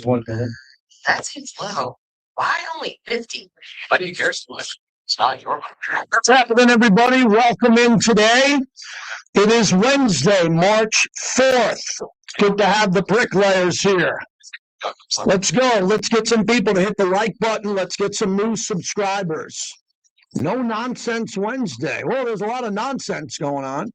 1 minute. That seems low. Why only 50? Why do you care so much? It's not your money. What's happening, everybody? Welcome in today. It is Wednesday, March 4th. Good to have the bricklayers here. Let's go. Let's get some people to hit the like button. Let's get some new subscribers. No Nonsense Wednesday. Well, there's a lot of nonsense going on.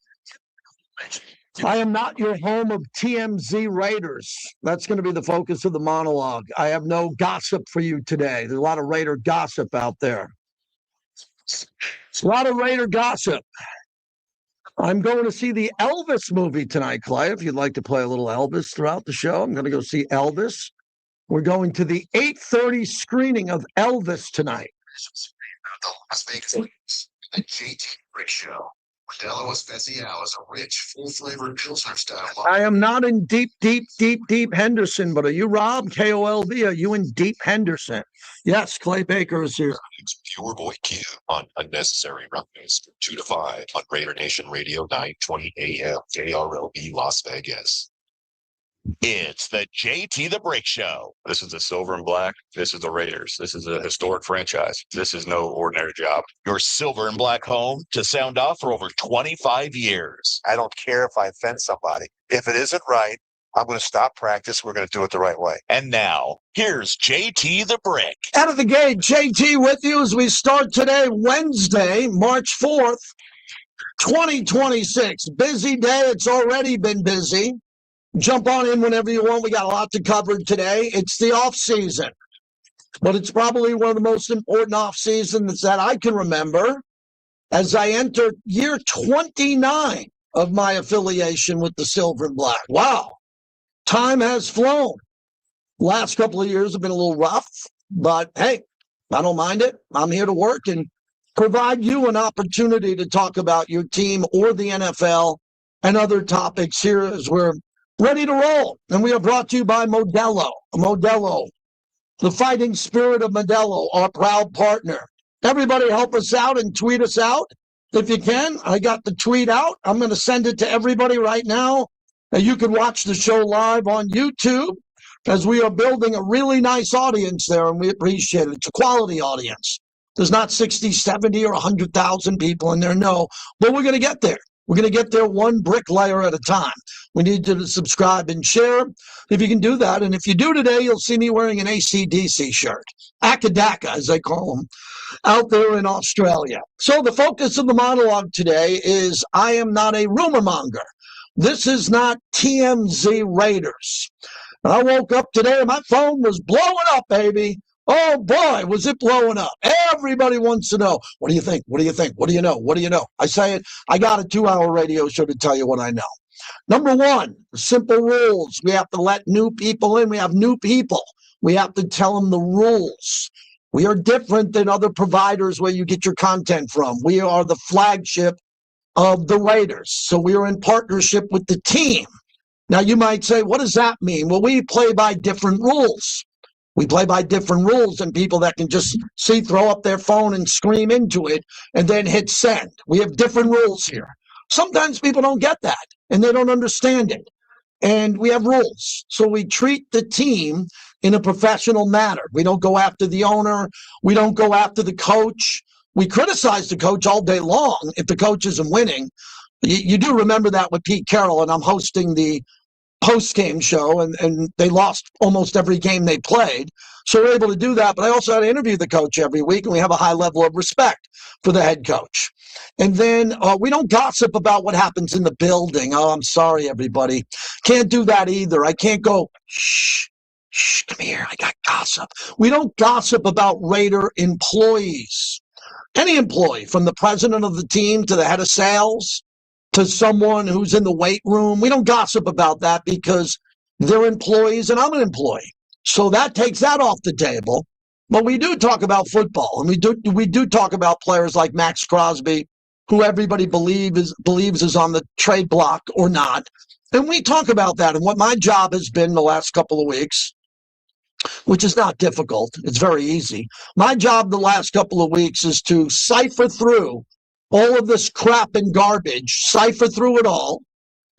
I am not your home of TMZ Raiders. That's going to be the focus of the monologue. I have no gossip for you today. There's a lot of Raider gossip out there. A lot of Raider gossip. I'm going to see the Elvis movie tonight, Clay. If you'd like to play a little Elvis throughout the show, I'm going to go see Elvis. We're going to the 8:30 screening of Elvis tonight. The Las Vegas Raiders, the JT Brick Show. Modelo Especial is a rich, full-flavored Pilsner style. I am not in deep Henderson, but are you, Rob? KOLV, are you in deep Henderson? Yes, Clay Baker is here. Viewer Boy Q on Unnecessary Roughness, 2 to 5 on Raider Nation Radio, 9:20 a.m. KRLB Las Vegas. It's the JT the Brick Show. This is the Silver and Black. This is the Raiders. This is a historic franchise. This is no ordinary job. Your Silver and Black home to sound off for over 25 years. I don't care if I offend somebody. If it isn't right, I'm going to stop practice. We're going to do it the right way. And now, here's JT the Brick. Out of the gate, JT with you as we start today, Wednesday, March 4th, 2026. Busy day. It's already been busy. Jump on in whenever you want. We got a lot to cover today. It's the off season, but it's probably one of the most important off seasons that I can remember as I enter year 29 of my affiliation with the Silver and Black. Wow. Time has flown. Last couple of years have been a little rough, but hey, I don't mind it. I'm here to work and provide you an opportunity to talk about your team or the NFL and other topics here as we're ready to roll. And we are brought to you by Modelo. Modelo, the fighting spirit of Modelo, our proud partner. Everybody help us out and tweet us out if you can. I got the tweet out. I'm going to send it to everybody right now. And you can watch the show live on YouTube as we are building a really nice audience there, and we appreciate it. It's a quality audience. There's not 60, 70, or 100,000 people in there, no. But we're going to get there. We're going to get there one bricklayer at a time. We need you to subscribe and share if you can do that. And if you do today, you'll see me wearing an AC/DC shirt, Akadaka, as they call them, out there in Australia. So the focus of the monologue today is I am not a rumor monger. This is not TMZ Raiders. I woke up today and my phone was blowing up, baby. Oh, boy, was it blowing up. Everybody wants to know, what do you think? What do you think? What do you know? What do you know? I say it, I got a 2-hour radio show to tell you what I know. Number one, simple rules. We have to let new people in. We have new people. We have to tell them the rules. We are different than other providers where you get your content from. We are the flagship of the Raiders. So we are in partnership with the team. Now, you might say, what does that mean? Well, we play by different rules. We play by different rules than people that can just throw up their phone and scream into it and then hit send. We have different rules here. Sometimes people don't get that and they don't understand it. And we have rules. So we treat the team in a professional manner. We don't go after the owner. We don't go after the coach. We criticize the coach all day long if the coach isn't winning. You do remember that with Pete Carroll, and I'm hosting the post-game show, and they lost almost every game they played. So we're able to do that. But I also had to interview the coach every week, and we have a high level of respect for the head coach. And then we don't gossip about what happens in the building. Oh, I'm sorry, everybody. Can't do that either. I can't go, shh, come here, I got gossip. We don't gossip about Raider employees. Any employee, from the president of the team to the head of sales, to someone who's in the weight room. We don't gossip about that because they're employees and I'm an employee. So that takes that off the table. But we do talk about football, and we do talk about players like Max Crosby, who everybody believes is on the trade block or not. And we talk about that. And what my job has been the last couple of weeks, which is not difficult, it's very easy. My job the last couple of weeks is to cipher through all of this crap and garbage, cipher through it all,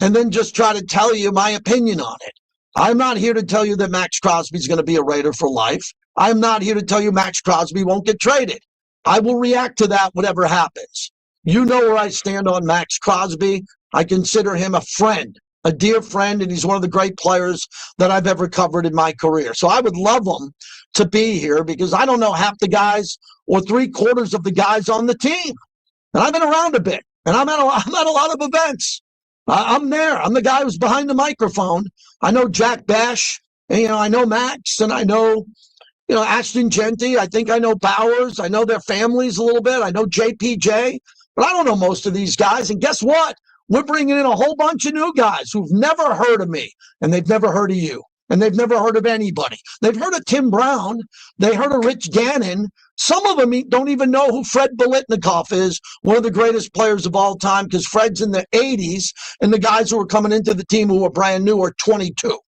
and then just try to tell you my opinion on it. I'm not here to tell you that Max Crosby is going to be a Raider for life. I'm not here to tell you Max Crosby won't get traded. I will react to that whatever happens. You know where I stand on Max Crosby. I consider him a friend, a dear friend, and he's one of the great players that I've ever covered in my career. So I would love him to be here because I don't know half the guys or 3/4 of the guys on the team. And I've been around a bit, and I'm at a lot of events. I'm there. I'm the guy who's behind the microphone. I know Jack Bash, and I know Max, and I know Ashton Genty. I think I know Bowers. I know their families a little bit. I know JPJ, but I don't know most of these guys. And guess what? We're bringing in a whole bunch of new guys who've never heard of me, and they've never heard of you, and they've never heard of anybody. They've heard of Tim Brown. They heard of Rich Gannon. Some of them don't even know who Fred Biletnikoff is, one of the greatest players of all time, because Fred's in the 80s, and the guys who are coming into the team who are brand new are 22.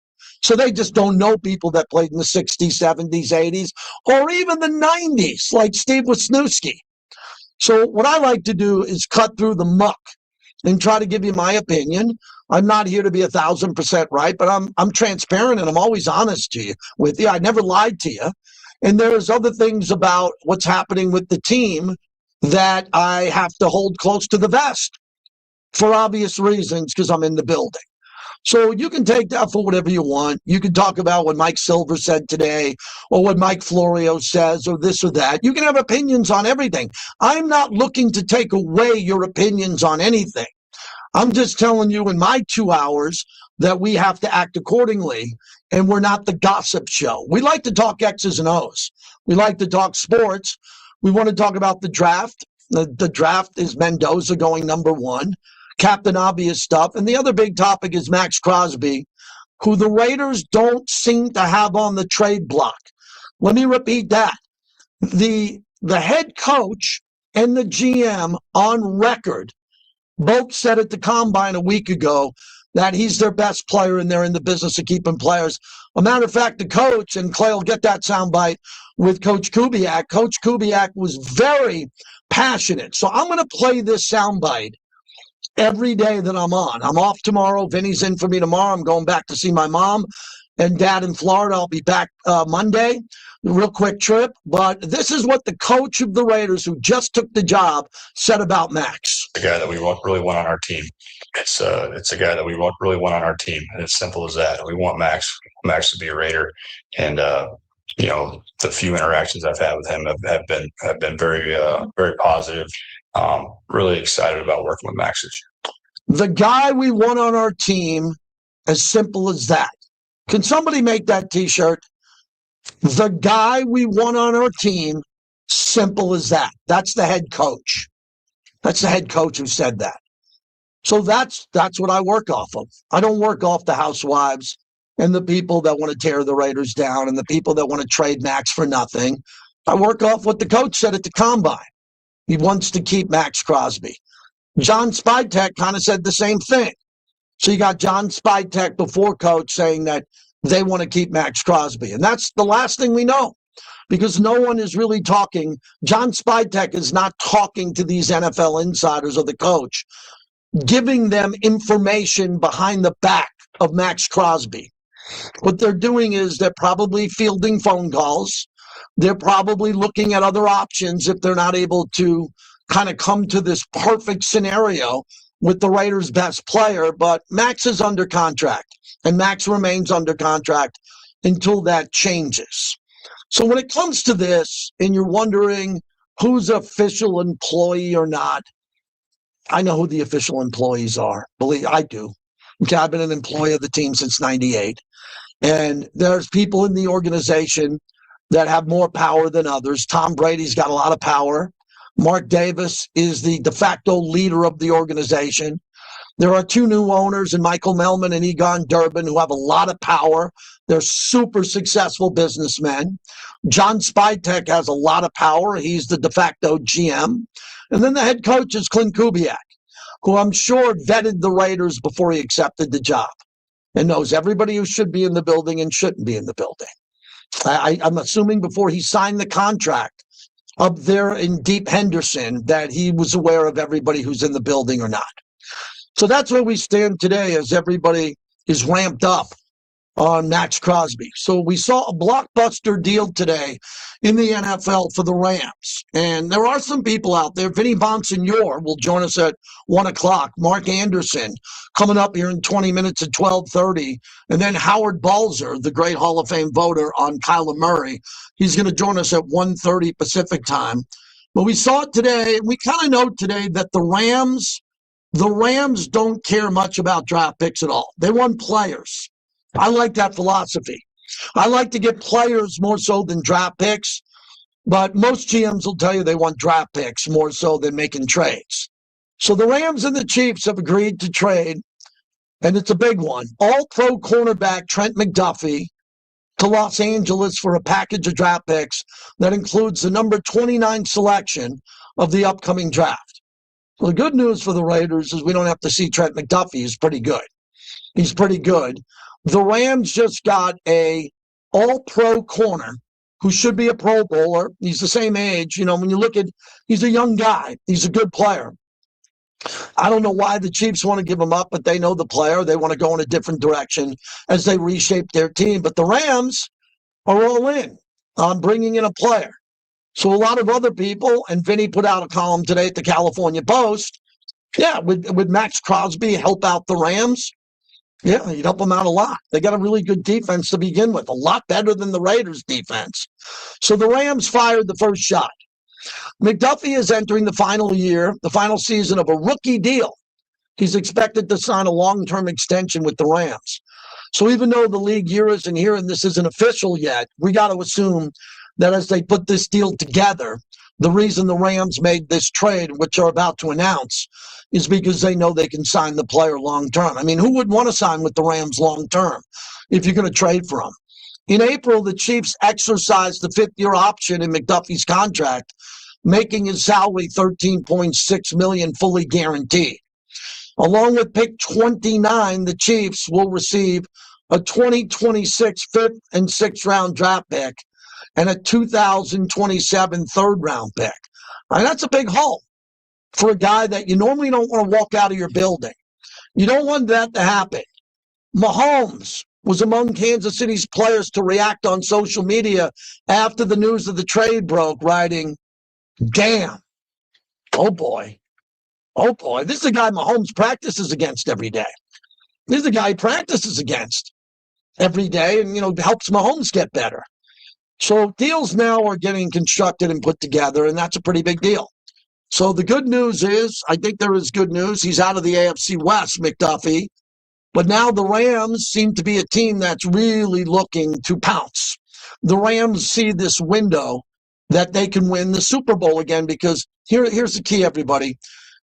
So they just don't know people that played in the 60s, 70s, 80s, or even the 90s, like Steve Wisniewski. So what I like to do is cut through the muck and try to give you my opinion. I'm not here to be 1,000% right, but I'm transparent and I'm always honest with you. I never lied to you. And there's other things about what's happening with the team that I have to hold close to the vest for obvious reasons because I'm in the building. So you can take that for whatever you want. You can talk about what Mike Silver said today or what Mike Florio says or this or that. You can have opinions on everything. I'm not looking to take away your opinions on anything. I'm just telling you in my 2 hours that we have to act accordingly, and we're not the gossip show. We like to talk X's and O's. We like to talk sports. We want to talk about the draft. The draft is Mendoza going number 1. Captain Obvious stuff. And the other big topic is Max Crosby, who the Raiders don't seem to have on the trade block. Let me repeat that. The head coach and the GM on record both said at the Combine a week ago that he's their best player and they're in the business of keeping players. A matter of fact, the coach, and Clay will get that soundbite with Coach Kubiak. Coach Kubiak was very passionate. So I'm going to play this soundbite every day that I'm on. I'm off tomorrow. Vinny's in for me tomorrow. I'm going back to see my mom and dad in Florida. I'll be back Monday. A real quick trip. But this is what the coach of the Raiders, who just took the job, said about Max. The guy that we really want on our team. It's a guy that we really want on our team. And it's simple as that. We want Max to be a Raider. And the few interactions I've had with him have been very very positive. Really excited about working with Max this year. The guy we want on our team, as simple as that. Can somebody make that T-shirt? The guy we want on our team, simple as that. That's the head coach. That's the head coach who said that. So that's what I work off of. I don't work off the housewives and the people that want to tear the Raiders down and the people that want to trade Max for nothing. I work off what the coach said at the Combine. He wants to keep Max Crosby. John Spytek kind of said the same thing. So you got John Spytek before coach saying that they want to keep Max Crosby. And that's the last thing we know because no one is really talking. John Spytek is not talking to these NFL insiders or the coach, giving them information behind the back of Max Crosby. What they're doing is they're probably fielding phone calls. They're probably looking at other options if they're not able to kind of come to this perfect scenario with the Raiders' best player. But Max is under contract, and Max remains under contract until that changes. So when it comes to this, and you're wondering who's official employee or not, I know who the official employees are. Believe I do. Okay, I've been an employee of the team since '98. And there's people in the organization that have more power than others. Tom Brady's got a lot of power. Mark Davis is the de facto leader of the organization. There are 2 new owners in Michael Melman and Egon Durbin who have a lot of power. They're super successful businessmen. John Spytek has a lot of power. He's the de facto GM. And then the head coach is Clint Kubiak, who I'm sure vetted the Raiders before he accepted the job and knows everybody who should be in the building and shouldn't be in the building. I'm assuming before he signed the contract up there in Deep Henderson that he was aware of everybody who's in the building or not. So that's where we stand today as everybody is ramped up on Max Crosby. So we saw a blockbuster deal today in the NFL for the Rams. And there are some people out there. Vinny Bonsignore will join us at 1 o'clock. Mark Anderson coming up here in 20 minutes at 12:30. And then Howard Balzer, the great Hall of Fame voter on Kyler Murray. He's going to join us at 1:30 Pacific time. But we saw it today. We kind of know today that the Rams don't care much about draft picks at all. They want players. I like that philosophy. I like to get players more so than draft picks, but most GMs will tell you they want draft picks more so than making trades. So the Rams and the Chiefs have agreed to trade, and it's a big one. All-pro cornerback Trent McDuffie to Los Angeles for a package of draft picks that includes the number 29 selection of the upcoming draft. Well, the good news for the Raiders is we don't have to see Trent McDuffie. He's pretty good. He's pretty good. The Rams just got a all-pro corner who should be a Pro Bowler. He's the same age. You know, when you look at, he's a young guy. He's a good player. I don't know why the Chiefs want to give him up, but they know the player. They want to go in a different direction as they reshape their team. But the Rams are all in on bringing in a player. So a lot of other people, and Vinny put out a column today at the California Post, would Max Crosby help out the Rams? Yeah, he'd help them out a lot. They got a really good defense to begin with, a lot better than the Raiders' defense. So the Rams fired the first shot. McDuffie is entering the final season of a rookie deal. He's expected to sign a long-term extension with the Rams. So even though the league year isn't here and this isn't official yet, we got to assume that as they put this deal together, the reason the Rams made this trade, which they're about to announce, is because they know they can sign the player long-term. I mean, who would want to sign with the Rams long-term if you're going to trade for them? In April, the Chiefs exercised the fifth-year option in McDuffie's contract, making his salary $13.6 million fully guaranteed. Along with pick 29, the Chiefs will receive a 2026 fifth and sixth round draft pick and a 2027 third round pick. Now, that's a big haul for a guy that you normally don't want to walk out of your building. You don't want that to happen. Mahomes was among Kansas City's players to react on social media after the news of the trade broke, writing, "Damn, oh boy, this is a guy Mahomes practices against every day. This is a guy he practices against every day and, helps Mahomes get better." So deals now are getting constructed and put together, and that's a pretty big deal. So the good news is, I think there is good news. He's out of the AFC West, McDuffie. But now the Rams seem to be a team that's really looking to pounce. The Rams see this window that they can win the Super Bowl again because here's the key, everybody.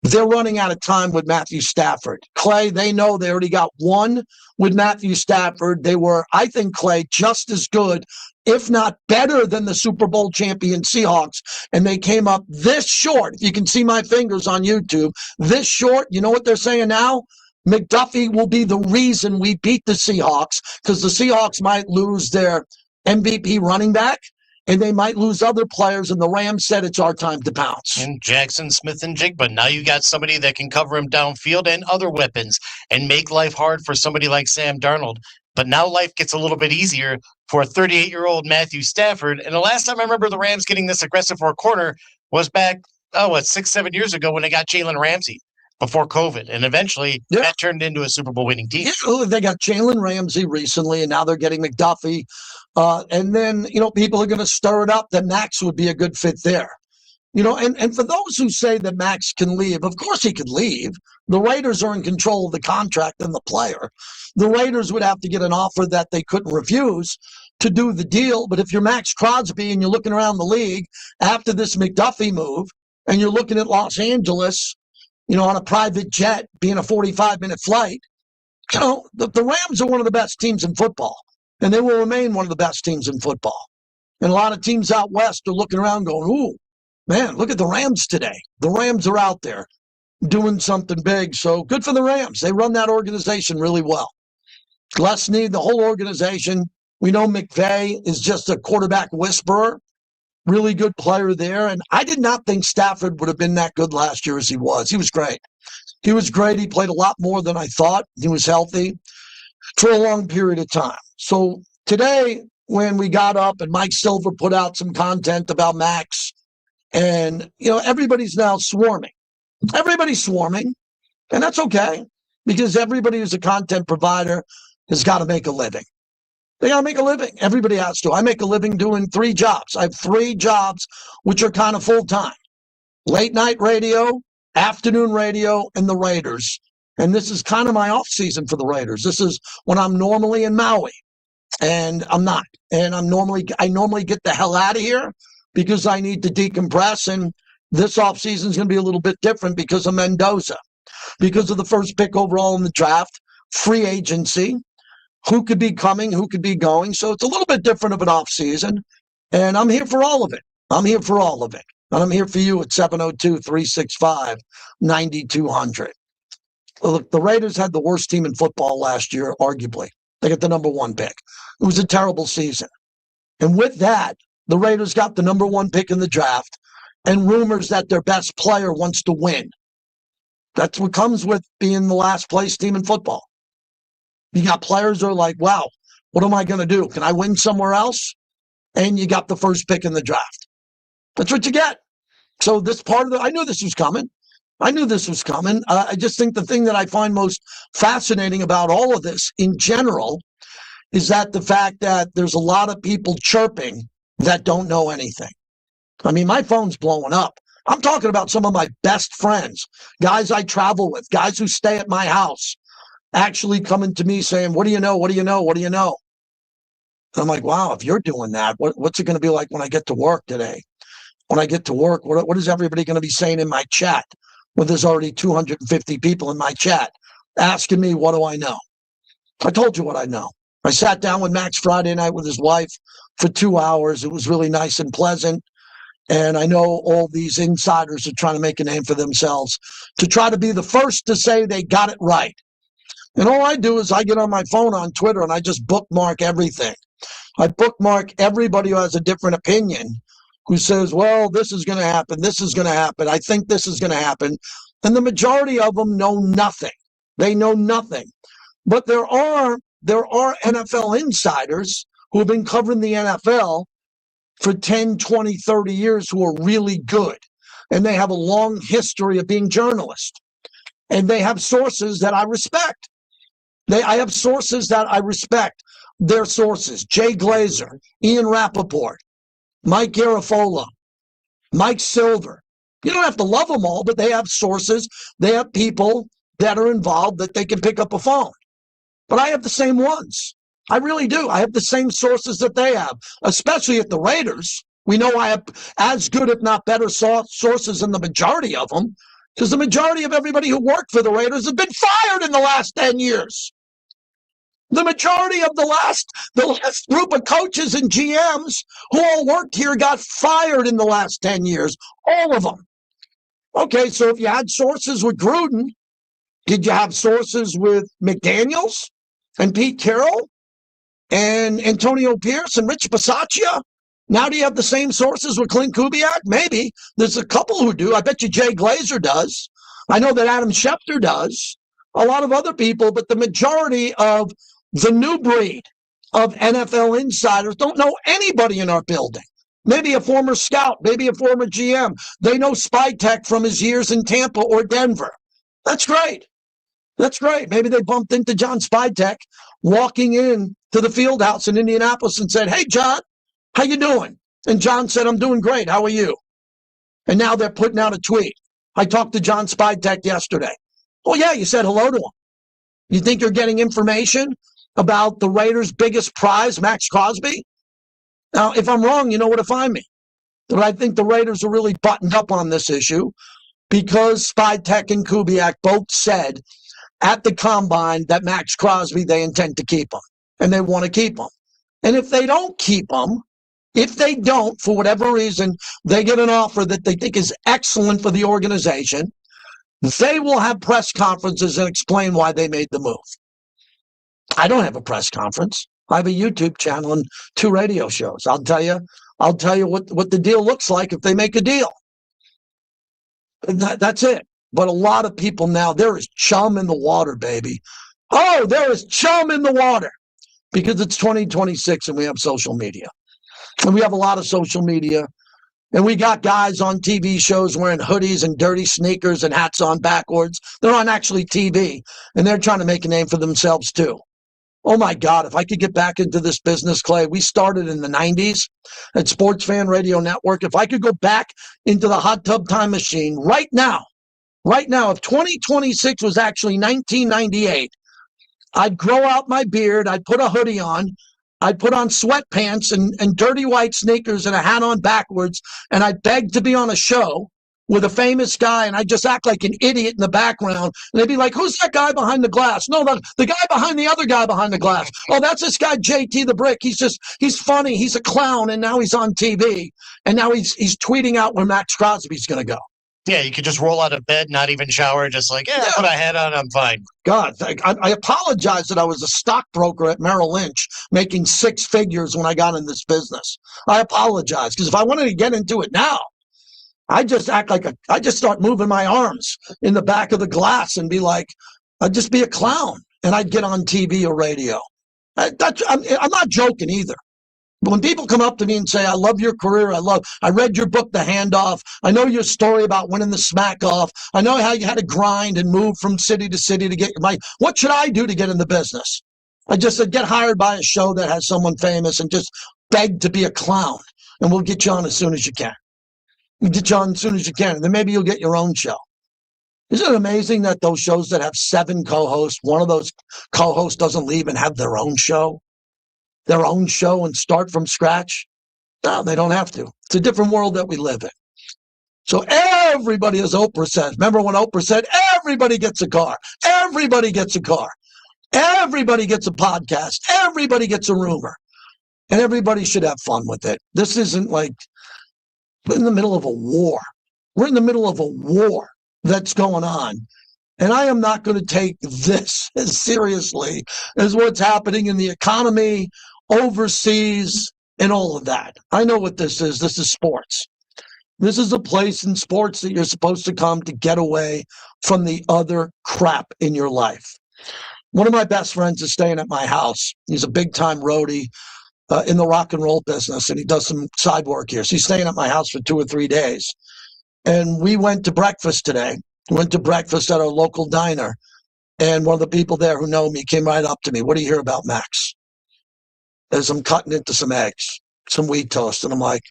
They're running out of time with Matthew Stafford. Clay, they know they already got one with Matthew Stafford. They were, I think, Clay, just as good, if not better than the Super Bowl champion Seahawks. And they came up this short. If you can see my fingers on YouTube, this short, you know what they're saying now? McDuffie will be the reason we beat the Seahawks because the Seahawks might lose their MVP running back and they might lose other players, and the Rams said it's our time to pounce. And Jackson Smith and Jigba. Now you got somebody that can cover him downfield and other weapons and make life hard for somebody like Sam Darnold. But now life gets a little bit easier for a 38-year-old Matthew Stafford. And the last time I remember the Rams getting this aggressive for a corner was back, 6-7 years ago when they got Jalen Ramsey before COVID. And eventually that turned into a Super Bowl winning team. Yeah, they got Jalen Ramsey recently, and now they're getting McDuffie. And then, people are going to stir it up that Max would be a good fit there. And for those who say that Max can leave, of course he could leave. The Raiders are in control of the contract and the player. The Raiders would have to get an offer that they couldn't refuse to do the deal. But if you're Max Crosby and you're looking around the league after this McDuffie move, and you're looking at Los Angeles, on a private jet, being a 45-minute flight, the Rams are one of the best teams in football, and they will remain one of the best teams in football. And a lot of teams out west are looking around going, ooh, man, look at the Rams today. The Rams are out there doing something big. So good for the Rams. They run that organization really well. Les Snead, the whole organization. We know McVay is just a quarterback whisperer. Really good player there. And I did not think Stafford would have been that good last year as he was. He was great. He played a lot more than I thought. He was healthy for a long period of time. So today, when we got up and Mike Silver put out some content about Max, and, everybody's now swarming. Everybody's swarming, and that's okay, because everybody who's a content provider has got to make a living. They got to make a living. Everybody has to. I make a living doing 3 jobs. I have 3 jobs, which are kind of full-time. Late night radio, afternoon radio, and the Raiders. And this is kind of my off season for the Raiders. This is when I'm normally in Maui, and I'm not. And I normally get the hell out of here because I need to decompress. And this off season is going to be a little bit different because of Mendoza, because of the first pick overall in the draft, free agency, who could be coming, who could be going. So it's a little bit different of an off season, and I'm here for all of it. I'm here for all of it. And I'm here for you at 702-365-9200. Look, the Raiders had the worst team in football last year, arguably. They got the number 1 pick. It was a terrible season. And with that, the Raiders got the number 1 pick in the draft and rumors that their best player wants to win. That's what comes with being the last place team in football. You got players who are like, wow, what am I going to do? Can I win somewhere else? And you got the first pick in the draft. That's what you get. So this part of I knew this was coming. I just think the thing that I find most fascinating about all of this in general is that the fact that there's a lot of people chirping that don't know anything. I mean, my phone's blowing up. I'm talking about some of my best friends, guys I travel with, guys who stay at my house, actually coming to me saying, what do you know? What do you know? What do you know? And I'm like, wow, if you're doing that, what's it going to be like when I get to work today? When I get to work, what is everybody going to be saying in my chat? Well, there's already 250 people in my chat asking me, what do I know? I told you what I know. I sat down with Max Friday night with his wife for 2 hours. It was really nice and pleasant. And I know all these insiders are trying to make a name for themselves to try to be the first to say they got it right. And all I do is I get on my phone on Twitter and I just bookmark everything. I bookmark everybody who has a different opinion, who says, well, this is going to happen. This is going to happen. I think this is going to happen. And the majority of them know nothing. They know nothing. But there are NFL insiders who have been covering the NFL for 10, 20, 30 years who are really good. And they have a long history of being journalists. And they have sources that I respect. I have sources that I respect. Their sources: Jay Glazer, Ian Rappaport, Mike Garafolo, Mike Silver. You don't have to love them all, but they have sources. They have people that are involved that they can pick up a phone. But I have the same ones. I really do. I have the same sources that they have, especially at the Raiders. We know I have as good, if not better, sources than the majority of them, because the majority of everybody who worked for the Raiders have been fired in the last 10 years. The majority of the last group of coaches and GMs who all worked here got fired in the last 10 years. All of them. Okay, so if you had sources with Gruden, did you have sources with McDaniels and Pete Carroll and Antonio Pierce and Rich Bisaccia? Now do you have the same sources with Clint Kubiak? Maybe. There's a couple who do. I bet you Jay Glazer does. I know that Adam Schefter does. A lot of other people, but the majority of the new breed of NFL insiders don't know anybody in our building. Maybe a former scout, maybe a former GM. They know Spytek from his years in Tampa or Denver. That's great. That's great. Maybe they bumped into John Spytek walking in to the field house in Indianapolis and said, hey, John, how you doing? And John said, I'm doing great. How are you? And now they're putting out a tweet. I talked to John Spytek yesterday. Oh, yeah, you said hello to him. You think you're getting information about the Raiders' biggest prize, Max Crosby? Now, if I'm wrong, you know where to find me. But I think the Raiders are really buttoned up on this issue because Spytek and Kubiak both said at the Combine that Max Crosby, they intend to keep him, and they want to keep him. And if they don't keep him, if they don't, for whatever reason, they get an offer that they think is excellent for the organization, they will have press conferences and explain why they made the move. I don't have a press conference. I have a YouTube channel and 2 radio shows. I'll tell you what the deal looks like if they make a deal. That's it. But a lot of people now, there is chum in the water, baby. Oh, there is chum in the water. because it's 2026 and we have social media. And we have a lot of social media. And we got guys on TV shows wearing hoodies and dirty sneakers and hats on backwards. They're on actually TV, and they're trying to make a name for themselves too. Oh my God, if I could get back into this business, Clay, we started in the 90s at Sports Fan Radio Network. If I could go back into the hot tub time machine right now, if 2026 was actually 1998, I'd grow out my beard, I'd put a hoodie on, I'd put on sweatpants and dirty white sneakers and a hat on backwards, and I'd beg to be on a show with a famous guy, and I'd just act like an idiot in the background. And they'd be like, who's that guy behind the glass? No, the guy behind the other guy behind the glass. Oh, that's this guy, JT the Brick. He's funny. He's a clown, and now he's on TV. And now he's tweeting out where Max Crosby's going to go. Yeah, you could just roll out of bed, not even shower, just like, put a hat on, I'm fine. God, I apologize that I was a stockbroker at Merrill Lynch making six figures when I got in this business. I apologize, because if I wanted to get into it now, I just act like I just start moving my arms in the back of the glass and be like, I'd just be a clown, and I'd get on TV or radio. I'm not joking either. But when people come up to me and say, I love your career, I read your book, The Handoff, I know your story about winning the smack off, I know how you had to grind and move from city to city to get what should I do to get in the business? I just said, get hired by a show that has someone famous and just beg to be a clown, and we'll get you on as soon as you can. We'll get you on as soon as you can, and then maybe you'll get your own show. Isn't it amazing that those shows that have 7 co-hosts, one of those co-hosts doesn't leave and have their own show? Their own show and start from scratch? No, they don't have to. It's a different world that we live in. So everybody, as Oprah says, remember when Oprah said, everybody gets a car. Everybody gets a car. Everybody gets a podcast. Everybody gets a rumor. And everybody should have fun with it. This isn't like we're in the middle of a war. We're in the middle of a war that's going on. And I am not going to take this as seriously as what's happening in the economy, overseas, and all of that. I know what this is. This is sports. This is a place in sports that you're supposed to come to get away from the other crap in your life. One of my best friends is staying at my house. He's a big-time roadie in the rock and roll business, and he does some side work here. So he's staying at my house for 2 or 3 days. And we went to breakfast today. We went to breakfast at our local diner, and one of the people there who know me came right up to me. What do you hear about Max? As I'm cutting into some eggs, some wheat toast, and I'm like,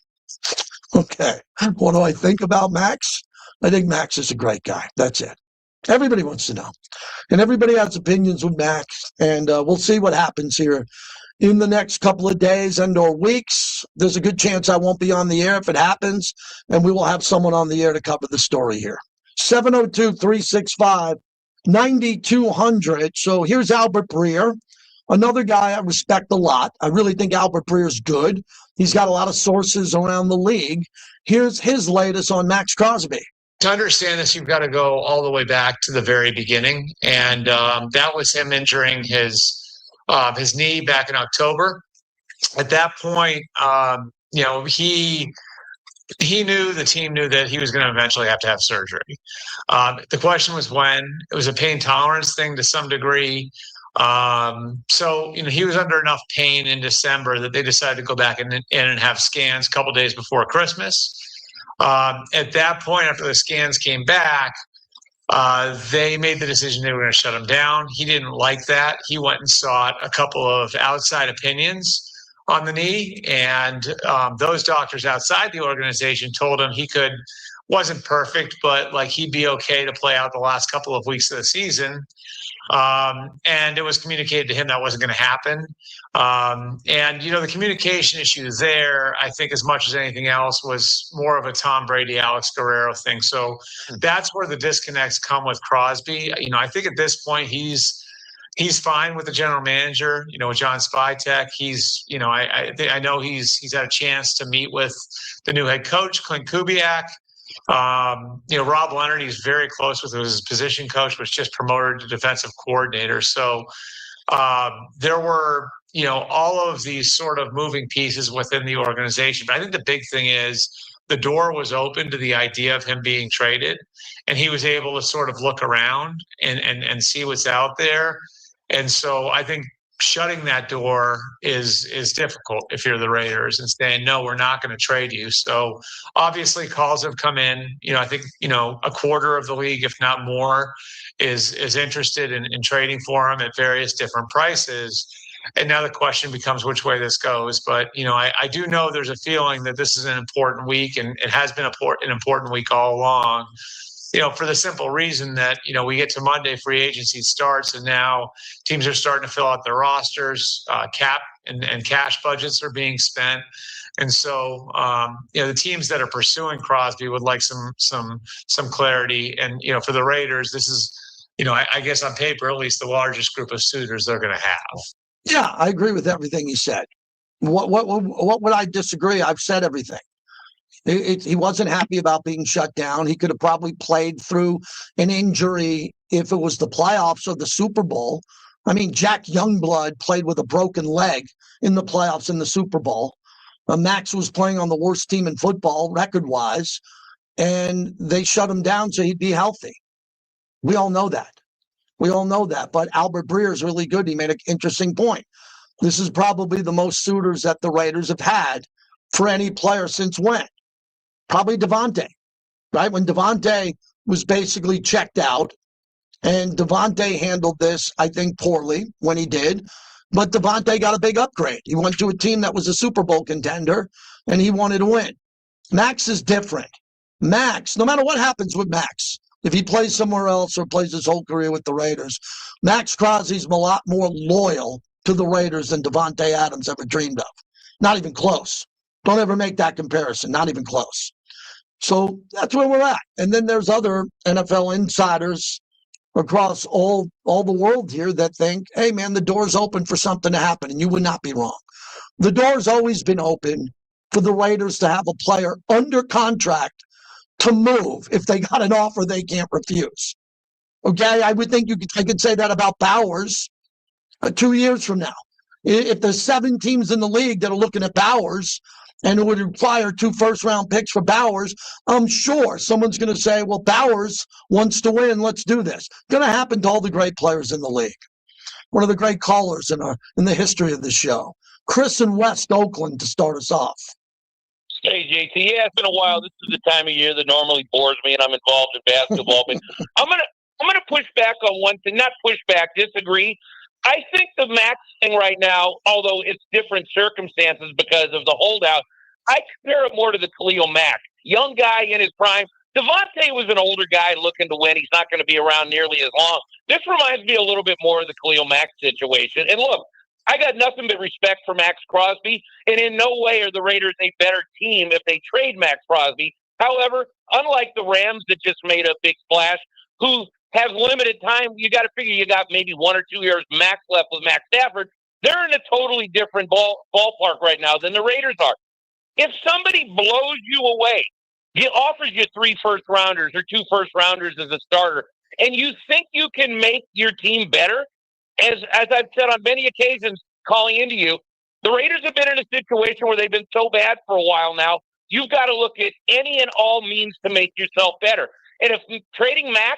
okay, what do I think about Max? I think Max is a great guy. That's it. Everybody wants to know. And everybody has opinions with Max, and we'll see what happens here in the next couple of days and or weeks. There's a good chance I won't be on the air if it happens, and we will have someone on the air to cover the story here. 702-365-9200. So here's Albert Breer, another guy I respect a lot. I really think Albert Breer's good. He's got a lot of sources around the league. Here's his latest on Max Crosby. To understand this, you've got to go all the way back to the very beginning. And that was him injuring his knee back in October. At that point, he knew, the team knew that he was going to eventually have to have surgery. The question was when. It was a pain tolerance thing to some degree. So he was under enough pain in December that they decided to go back in and have scans a couple days before Christmas. At that point, after the scans came back, they made the decision they were going to shut him down. He didn't like that. He went and sought a couple of outside opinions on the knee, and those doctors outside the organization told him wasn't perfect, but like he'd be okay to play out the last couple of weeks of the season. And it was communicated to him that wasn't going to happen. And the communication issue there, I think as much as anything else, was more of a Tom Brady, Alex Guerrero thing. So that's where the disconnects come with Crosby. I think at this point he's fine with the general manager, with John Spytek. I know he's had a chance to meet with the new head coach, Clint Kubiak. Rob Leonard, he's very close with his position coach, was just promoted to defensive coordinator. So there were, all of these sort of moving pieces within the organization. But I think the big thing is the door was open to the idea of him being traded, and he was able to sort of look around and see what's out there. And so I think shutting that door is difficult if you're the Raiders and saying, no, we're not going to trade you. So obviously calls have come in. I think, a quarter of the league, if not more, is interested in trading for him at various different prices. And now the question becomes which way this goes. But, I do know there's a feeling that this is an important week, and it has been an important week all along. For the simple reason that, we get to Monday, free agency starts, and now teams are starting to fill out their rosters, cap and cash budgets are being spent. And so, the teams that are pursuing Crosby would like some clarity. And, for the Raiders, this is, I guess on paper, at least the largest group of suitors they're going to have. Yeah, I agree with everything you said. What would I disagree? I've said everything. He wasn't happy about being shut down. He could have probably played through an injury if it was the playoffs or the Super Bowl. I mean, Jack Youngblood played with a broken leg in the playoffs in the Super Bowl. Max was playing on the worst team in football record-wise, and they shut him down so he'd be healthy. We all know that. But Albert Breer is really good. He made an interesting point. This is probably the most suitors that the Raiders have had for any player since when? Probably Devontae, right? When Devontae was basically checked out, and Devontae handled this, I think, poorly when he did. But Devontae got a big upgrade. He went to a team that was a Super Bowl contender, and he wanted to win. Max is different. Max, no matter what happens with Max, if he plays somewhere else or plays his whole career with the Raiders, Max Crosby's a lot more loyal to the Raiders than Devontae Adams ever dreamed of. Not even close. Don't ever make that comparison. Not even close. So that's where we're at. And then there's other NFL insiders across all the world here that think, hey, man, the door's open for something to happen, and you would not be wrong. The door's always been open for the Raiders to have a player under contract to move if they got an offer they can't refuse. Okay, I would think I could say that about Bowers 2 years from now. If there's 7 teams in the league that are looking at Bowers and it would require 2 first-round picks for Bowers, I'm sure someone's going to say, well, Bowers wants to win. Let's do this. Going to happen to all the great players in the league. One of the great callers in the history of the show. Chris in West Oakland to start us off. Hey, JT. Yeah, it's been a while. This is the time of year that normally bores me, and I'm involved in basketball. But I'm gonna push back on one thing. Not push back, disagree. I think the Max thing right now, although it's different circumstances because of the holdout, I compare it more to the Khalil Mack. Young guy in his prime. Devontae was an older guy looking to win. He's not going to be around nearly as long. This reminds me a little bit more of the Khalil Mack situation. And look, I got nothing but respect for Max Crosby, and in no way are the Raiders a better team if they trade Max Crosby. However, unlike the Rams that just made a big splash, who have limited time, you got to figure you got maybe 1 or 2 years max left with Matt Stafford. They're in a totally different ballpark right now than the Raiders are. If somebody blows you away, offers you 3 first-rounders or 2 first-rounders as a starter, and you think you can make your team better, as I've said on many occasions calling into you, the Raiders have been in a situation where they've been so bad for a while now, you've got to look at any and all means to make yourself better. And if trading Max,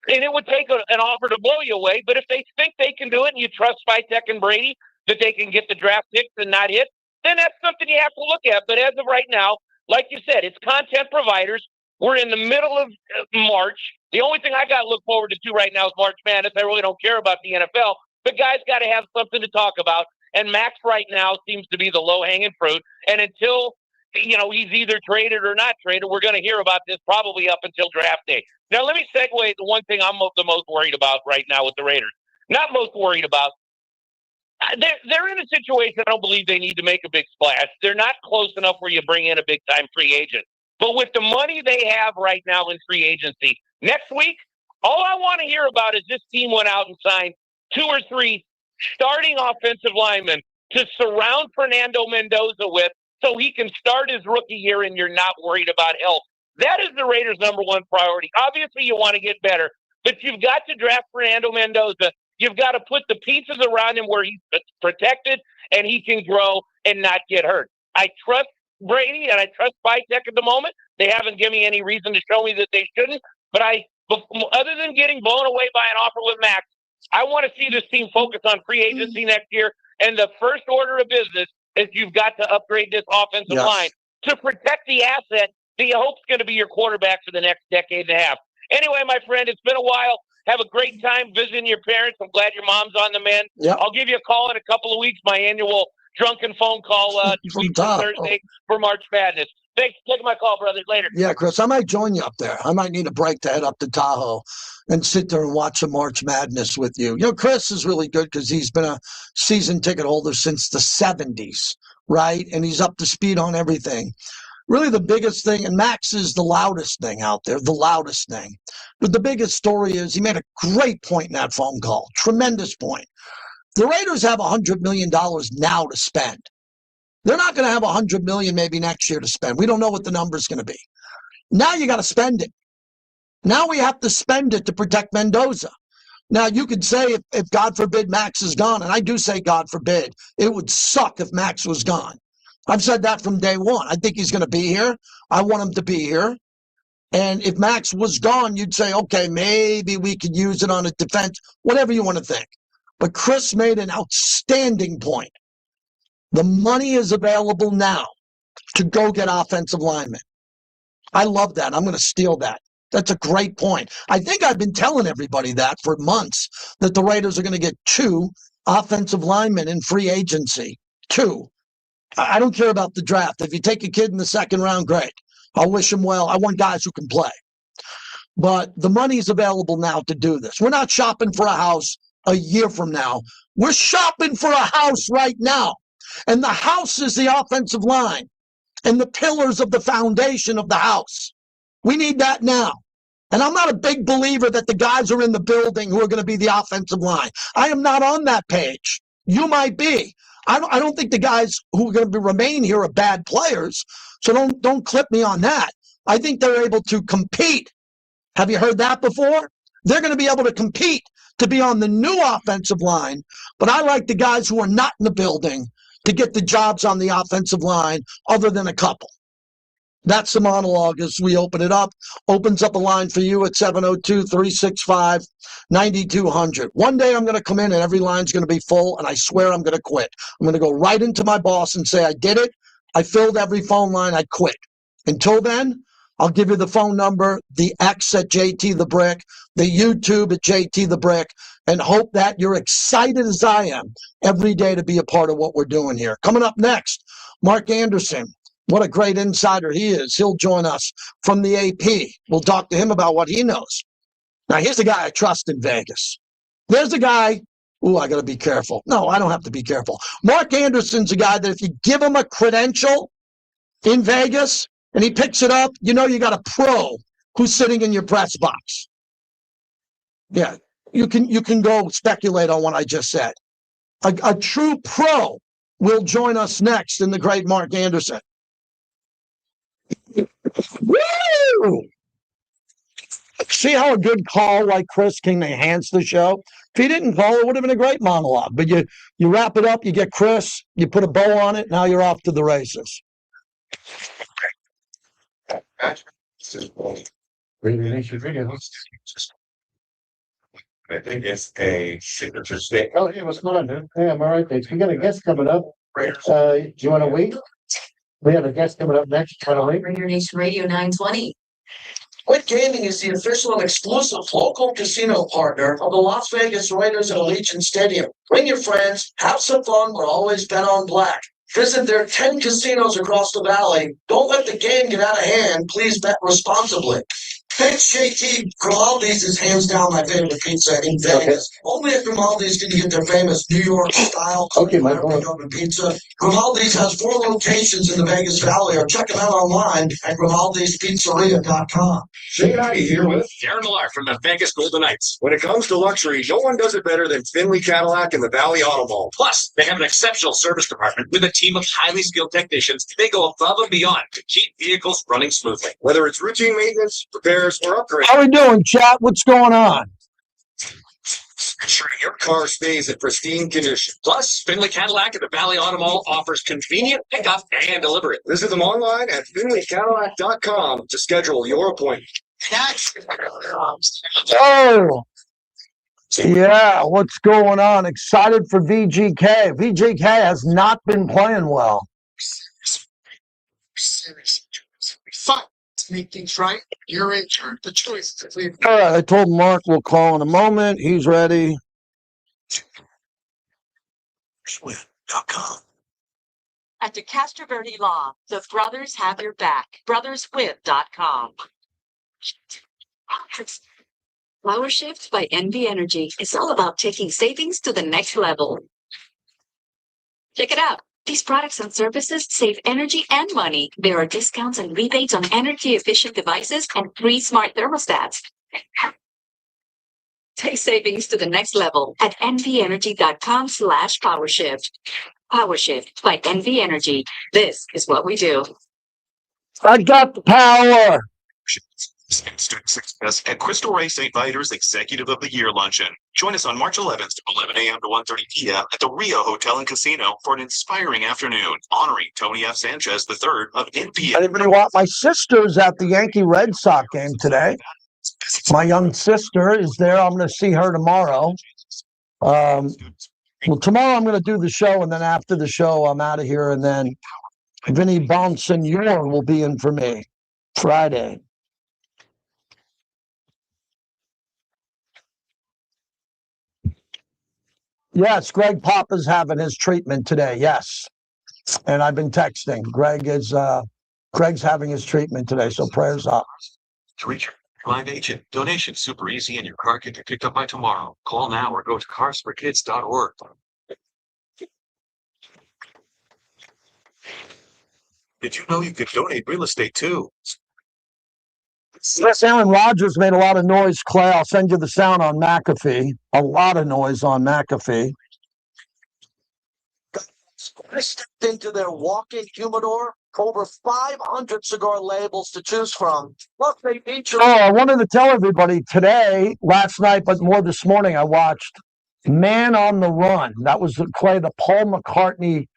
and it would take an offer to blow you away, but if they think they can do it and you trust Vitek and Brady that they can get the draft picks and not hit, then that's something you have to look at. But as of right now, like you said, it's content providers. We're in the middle of March. The only thing I got to look forward to right now is March Madness. I really don't care about the NFL. But guys got to have something to talk about. And Max right now seems to be the low-hanging fruit. And until, he's either traded or not traded, we're going to hear about this probably up until draft day. Now, let me segue to one thing I'm the most worried about right now with the Raiders. Not most worried about. They're in a situation I don't believe they need to make a big splash. They're not close enough where you bring in a big-time free agent. But with the money they have right now in free agency, next week, all I want to hear about is this team went out and signed 2 or 3 starting offensive linemen to surround Fernando Mendoza with so he can start his rookie year and you're not worried about health. That is the Raiders' number 1 priority. Obviously, you want to get better, but you've got to draft Fernando Mendoza. You've got to put the pieces around him where he's protected and he can grow and not get hurt. I trust Brady and I trust Vitek at the moment. They haven't given me any reason to show me that they shouldn't. But other than getting blown away by an offer with Max, I want to see this team focus on free agency next year. And the first order of business is you've got to upgrade this offensive line to protect the asset that you hope is going to be your quarterback for the next decade and a half. Anyway, my friend, it's been a while. Have a great time visiting your parents. I'm glad your mom's on the mend. Yep. I'll give you a call in a couple of weeks, my annual drunken phone call tweet for Thursday for March Madness. Thanks for taking my call, brother. Later. Yeah, Chris, I might join you up there. I might need a break to head up to Tahoe and sit there and watch some March Madness with you. You know, Chris is really good because he's been a season ticket holder since the 70s, right? And he's up to speed on everything. Really the biggest thing, and Max is the loudest thing out there, the loudest thing. But the biggest story is he made a great point in that phone call, tremendous point. The Raiders have $100 million now to spend. They're not going to have $100 million maybe next year to spend. We don't know what the number's going to be. Now you got to spend it. Now we have to spend it to protect Mendoza. Now you could say if God forbid Max is gone, and I do say God forbid, it would suck if Max was gone. I've said that from day one. I think he's going to be here. I want him to be here. And if Max was gone, you'd say, okay, maybe we could use it on a defense, whatever you want to think. But Chris made an outstanding point. The money is available now to go get offensive linemen. I love that. I'm going to steal that. That's a great point. I think I've been telling everybody that for months, that the Raiders are going to get 2 offensive linemen in free agency. 2. I don't care about the draft. If you take a kid in the second round, great. I'll wish him well. I want guys who can play. But the money's available now to do this. We're not shopping for a house a year from now. We're shopping for a house right now. And the house is the offensive line and the pillars of the foundation of the house. We need that now. And I'm not a big believer that the guys are in the building who are going to be the offensive line. I am not on that page. You might be. I don't think the guys who are going to remain here are bad players. So don't clip me on that. I think they're able to compete. Have you heard that before? They're going to be able to compete to be on the new offensive line. But I like the guys who are not in the building to get the jobs on the offensive line, other than a couple. That's the monologue as we open it up. Opens up a line for you at 702-365-9200. One day I'm going to come in and every line's going to be full, and I swear I'm going to quit. I'm going to go right into my boss and say, I did it. I filled every phone line. I quit. Until then, I'll give you the phone number, the X at JT the Brick, the YouTube at JT the Brick, and hope that you're excited as I am every day to be a part of what we're doing here. Coming up next, Mark Anderson. What a great insider he is. He'll join us from the AP. We'll talk to him about what he knows. Now, here's a guy I trust in Vegas. There's a guy, I got to be careful. No, I don't have to be careful. Mark Anderson's a guy that if you give him a credential in Vegas and he picks it up, you know you got a pro who's sitting in your press box. Yeah, you can go speculate on what I just said. A true pro will join us next in the great Mark Anderson. Woo! See how a good call like Chris can enhance the show? If he didn't call, it would have been a great monologue. But you wrap it up, you get Chris, you put a bow on it, now you're off to the races. I think it's a signature state. Oh, hey, what's going on, dude? Hey, I'm all right, thanks. We got a guest coming up. Do you want to wait? We have a guest coming up next. Want to wait? Raider Nation Radio 920. Quit Gaming is the official and exclusive local casino partner of the Las Vegas Raiders at Allegiant Stadium. Bring your friends, have some fun, but always bet on black. Visit their 10 casinos across the valley. Don't let the game get out of hand. Please bet responsibly. Thanks, JT. Grimaldi's is hands down my favorite pizza in Vegas. Only at Grimaldi's can you get their famous New York style pizza. Grimaldi's has 4 locations in the Vegas Valley, or check them out online at Grimaldi'sPizzeria.com. Shane Heidi here with Darren Millar from the Vegas Golden Knights. When it comes to luxury, no one does it better than Finley Cadillac and the Valley Auto Mall. Plus, they have an exceptional service department with a team of highly skilled technicians. They go above and beyond to keep vehicles running smoothly. Whether it's routine maintenance, repairs, or upgrades. How we doing, chat? What's going on? Ensuring your car stays in pristine condition. Plus, Finley Cadillac at the Valley Auto Mall offers convenient pickup and delivery. Visit them online at FinleyCadillac.com to schedule your appointment. Oh, Yeah, what's going on? Excited for VGK. VGK has not been playing well. Fun to make things right. You're in charge. The choice is All right, I told Mark we'll call in a moment. He's ready. At DeCastro Verde Law, the brothers have your back. BrothersWith.com. Power Shift by NV Energy is all about taking savings to the next level. Check it out. These products and services save energy and money. There are discounts and rebates on energy-efficient devices and free smart thermostats. Take savings to the next level at nvenergy.com/PowerShift. PowerShift by NV Energy. This is what we do. I got the power. Student success at Crystal Ray St. Vitus Executive of the Year Luncheon. Join us on March 11th from 11 a.m. to 1:30 p.m. at the Rio Hotel and Casino for an inspiring afternoon honoring Tony F. Sanchez III of NPA. Anybody want? My sister's at the Yankee Red Sox game today. My young sister is there. I'm going to see her tomorrow. Well, tomorrow I'm going to do the show, and then after the show, I'm out of here. And then Vinny Bonsignor will be in for me Friday. Yes, Greg Papa's having his treatment today. Yes, and I've been texting. Greg's having his treatment today, so prayers up. To reach your blind agent, donation super easy, and your car can be picked up by tomorrow. Call now or go to carsforkids.org. Did you know you could donate real estate too? Yes, Aaron Rodgers made a lot of noise, Clay. I'll send you the sound on McAfee. A lot of noise on McAfee. I stepped into their walk-in humidor. Over 500 cigar labels to choose from. Look, they feature. Oh, I wanted to tell everybody today, last night, but more this morning, I watched Man on the Run. That was Clay, the Paul McCartney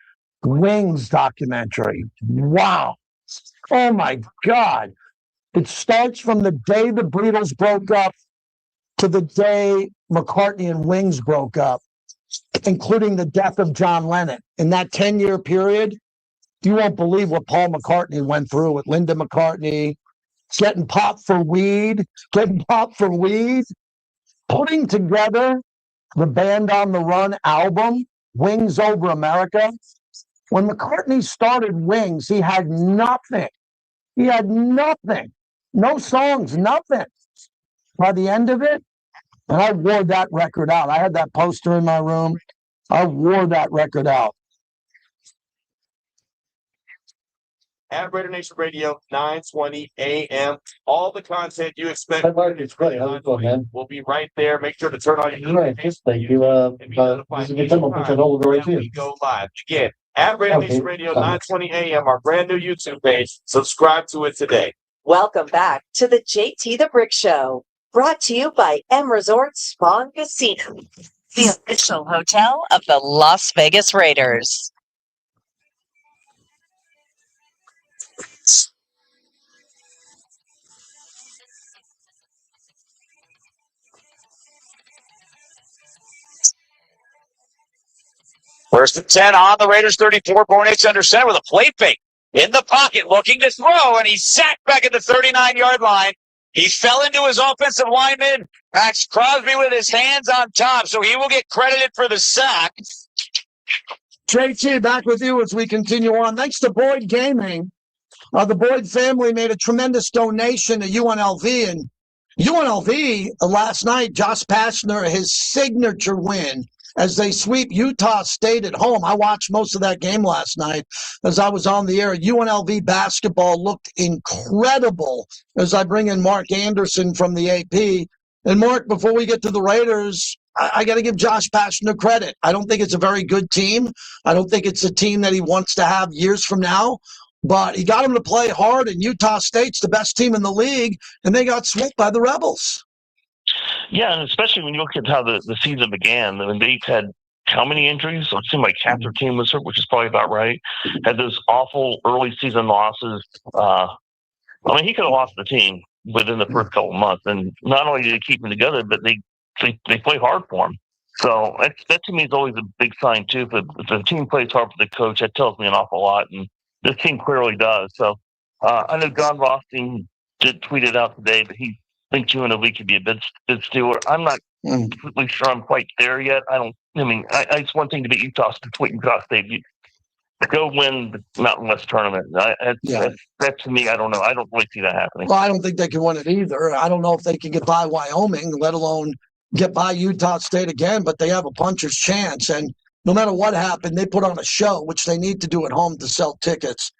Wings documentary. Wow. Oh, my God. It starts from the day the Beatles broke up to the day McCartney and Wings broke up, including the death of John Lennon. In that 10-year period, you won't believe what Paul McCartney went through with Linda McCartney, getting popped for weed, putting together the Band on the Run album, Wings Over America. When McCartney started Wings, he had nothing. He had nothing. No songs, nothing. By the end of it, and I wore that record out. I had that poster in my room. I wore that record out. At Raider Nation Radio, 920 AM. All the content you expect. It's great. How's it going, man? We'll be right there. Make sure to turn on your Right. Thank you. This is a good time. I'll put that over right here. We go live. Again, at Raider Nation Radio, 920 AM, our brand new YouTube page. Subscribe to it today. Welcome back to the JT the Brick Show, brought to you by M Resort Spa and Casino, the official hotel of the Las Vegas Raiders. First and 10 on the Raiders, 34, Bornix under center with a plate fake. In the pocket, looking to throw, and he's sacked back at the 39-yard line. He fell into his offensive lineman. Max Crosby with his hands on top, so he will get credited for the sack. JT, back with you as we continue on. Thanks to Boyd Gaming. The Boyd family made a tremendous donation to UNLV, and UNLV last night, Josh Pastner, his signature win as they sweep Utah State at home. I watched most of that game last night as I was on the air. UNLV basketball looked incredible as I bring in Mark Anderson from the AP. And Mark, before we get to the Raiders, I got to give Josh Pastner credit. I don't think it's a very good team. I don't think it's a team that he wants to have years from now. But he got them to play hard, and Utah State's the best team in the league, and they got swept by the Rebels. Yeah, and especially when you look at how the season began. I mean, they had how many injuries? So it seemed like half their team was hurt, which is probably about right. Had those awful early season losses. I mean, he could have lost the team within the first couple of months. And not only did he keep them together, but they they play hard for him. So that to me is always a big sign too. If the team plays hard for the coach, that tells me an awful lot, and this team clearly does. So I know John Rothstein did tweet it out today that he thinks UNLV could be a bid stealer. I'm not completely sure I'm quite there yet. It's one thing to beat Utah State. Go win the Mountain West tournament. That to me, I don't know. I don't really see that happening. Well, I don't think they can win it either. I don't know if they can get by Wyoming, let alone get by Utah State again, but they have a puncher's chance. And no matter what happened, they put on a show, which they need to do at home to sell tickets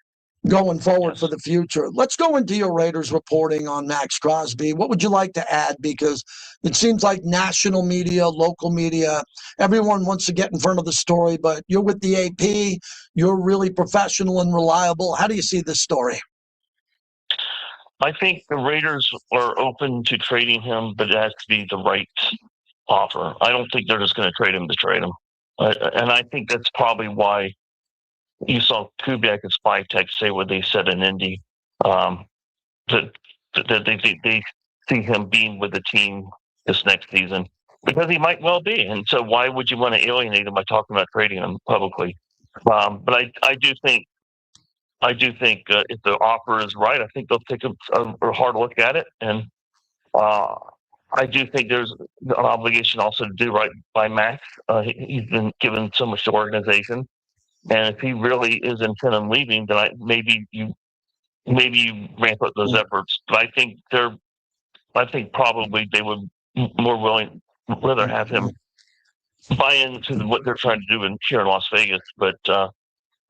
going forward for the future. Let's go into your Raiders reporting on Max Crosby. What would you like to add? Because it seems like national media, local media, everyone wants to get in front of the story, but you're with the AP. You're really professional and reliable. How do you see this story? I think the Raiders are open to trading him, but it has to be the right offer. I don't think they're just going to trade him to trade him. And I think that's probably why you saw Kubiak and Spytek say what they said in Indy, that they see him being with the team this next season, because he might well be. And so why would you want to alienate him by talking about trading him publicly? But I do think if the offer is right, I think they'll take a hard look at it. And I do think there's an obligation also to do right by Max. He's been given so much to the organization. And if he really is intent on leaving, then maybe you ramp up those efforts. But I think probably they would rather have him buy into what they're trying to do here in Las Vegas. But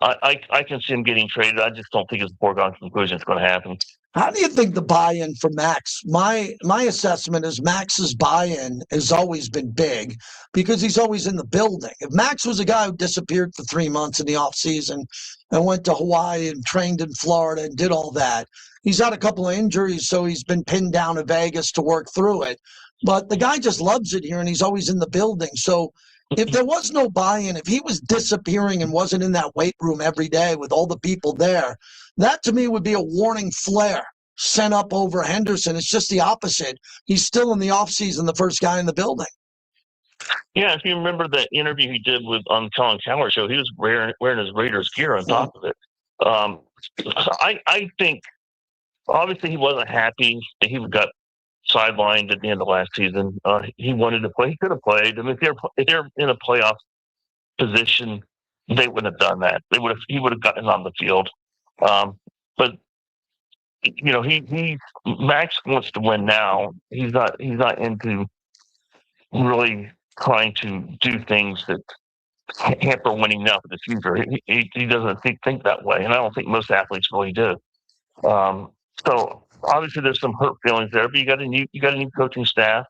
I can see him getting traded. I just don't think it's a foregone conclusion it's going to happen. How do you think the buy-in for Max? My assessment is Max's buy-in has always been big because he's always in the building. If Max was a guy who disappeared for 3 months in the offseason and went to Hawaii and trained in Florida and did all that, he's had a couple of injuries, so he's been pinned down in Vegas to work through it. But the guy just loves it here, and he's always in the building. So if there was no buy-in, if he was disappearing and wasn't in that weight room every day with all the people there, that to me would be a warning flare sent up over Henderson. It's just the opposite. He's still in the offseason, the first guy in the building. Yeah, if you remember that interview he did on the Colin Cowher show, he was wearing his Raiders gear on top of it. I think obviously he wasn't happy that he got sidelined at the end of last season. He wanted to play. He could have played. I mean, if they're in a playoff position, they wouldn't have done that. He would have gotten on the field. But you know, Max wants to win now. He's not into really trying to do things that hamper winning now for the future. He doesn't think that way, and I don't think most athletes really do. So obviously there's some hurt feelings there, but you got a new coaching staff.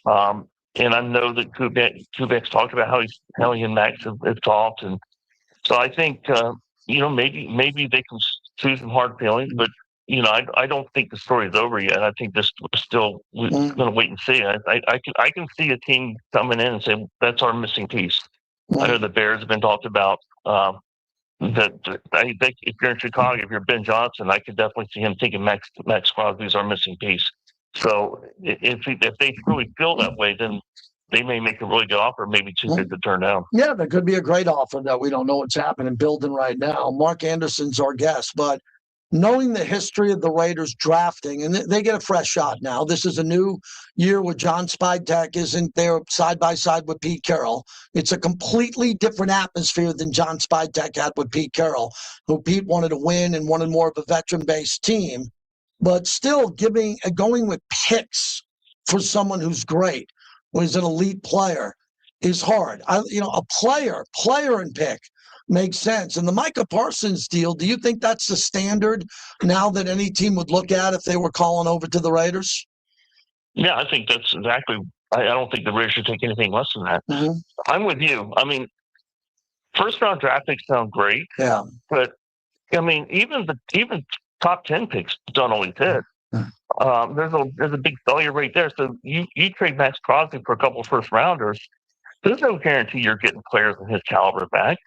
And I know that Kubek's talked about how he and Max have talked, and so I think maybe they can choose some hard feelings, but I don't think the story is over yet. I think we're still going to wait and see. I can see a team coming in and say that's our missing piece. I know the Bears have been talked about. If you're in Chicago, if you're Ben Johnson, I could definitely see him thinking Max Crosby is our missing piece. So if they really feel that way, then they may make a really good offer, maybe too good to turn down. Yeah, there could be a great offer that we don't know what's happening building right now. Mark Anderson's our guest, but knowing the history of the Raiders drafting, and they get a fresh shot now. This is a new year where John Spytek isn't there side by side with Pete Carroll. It's a completely different atmosphere than John Spytek had with Pete Carroll, who Pete wanted to win and wanted more of a veteran-based team. But still going with picks for someone who's great, who's an elite player, is hard. A player and pick makes sense. And the Micah Parsons deal, do you think that's the standard now that any team would look at if they were calling over to the Raiders? Yeah, I think that's exactly. I don't think the Raiders should take anything less than that. Mm-hmm. I'm with you. I mean, first round draft picks sound great. Yeah, but I mean, even top 10 picks don't always hit. There's a big failure rate there. So you trade Max Crosby for a couple of first rounders. There's no guarantee you're getting players of his caliber back.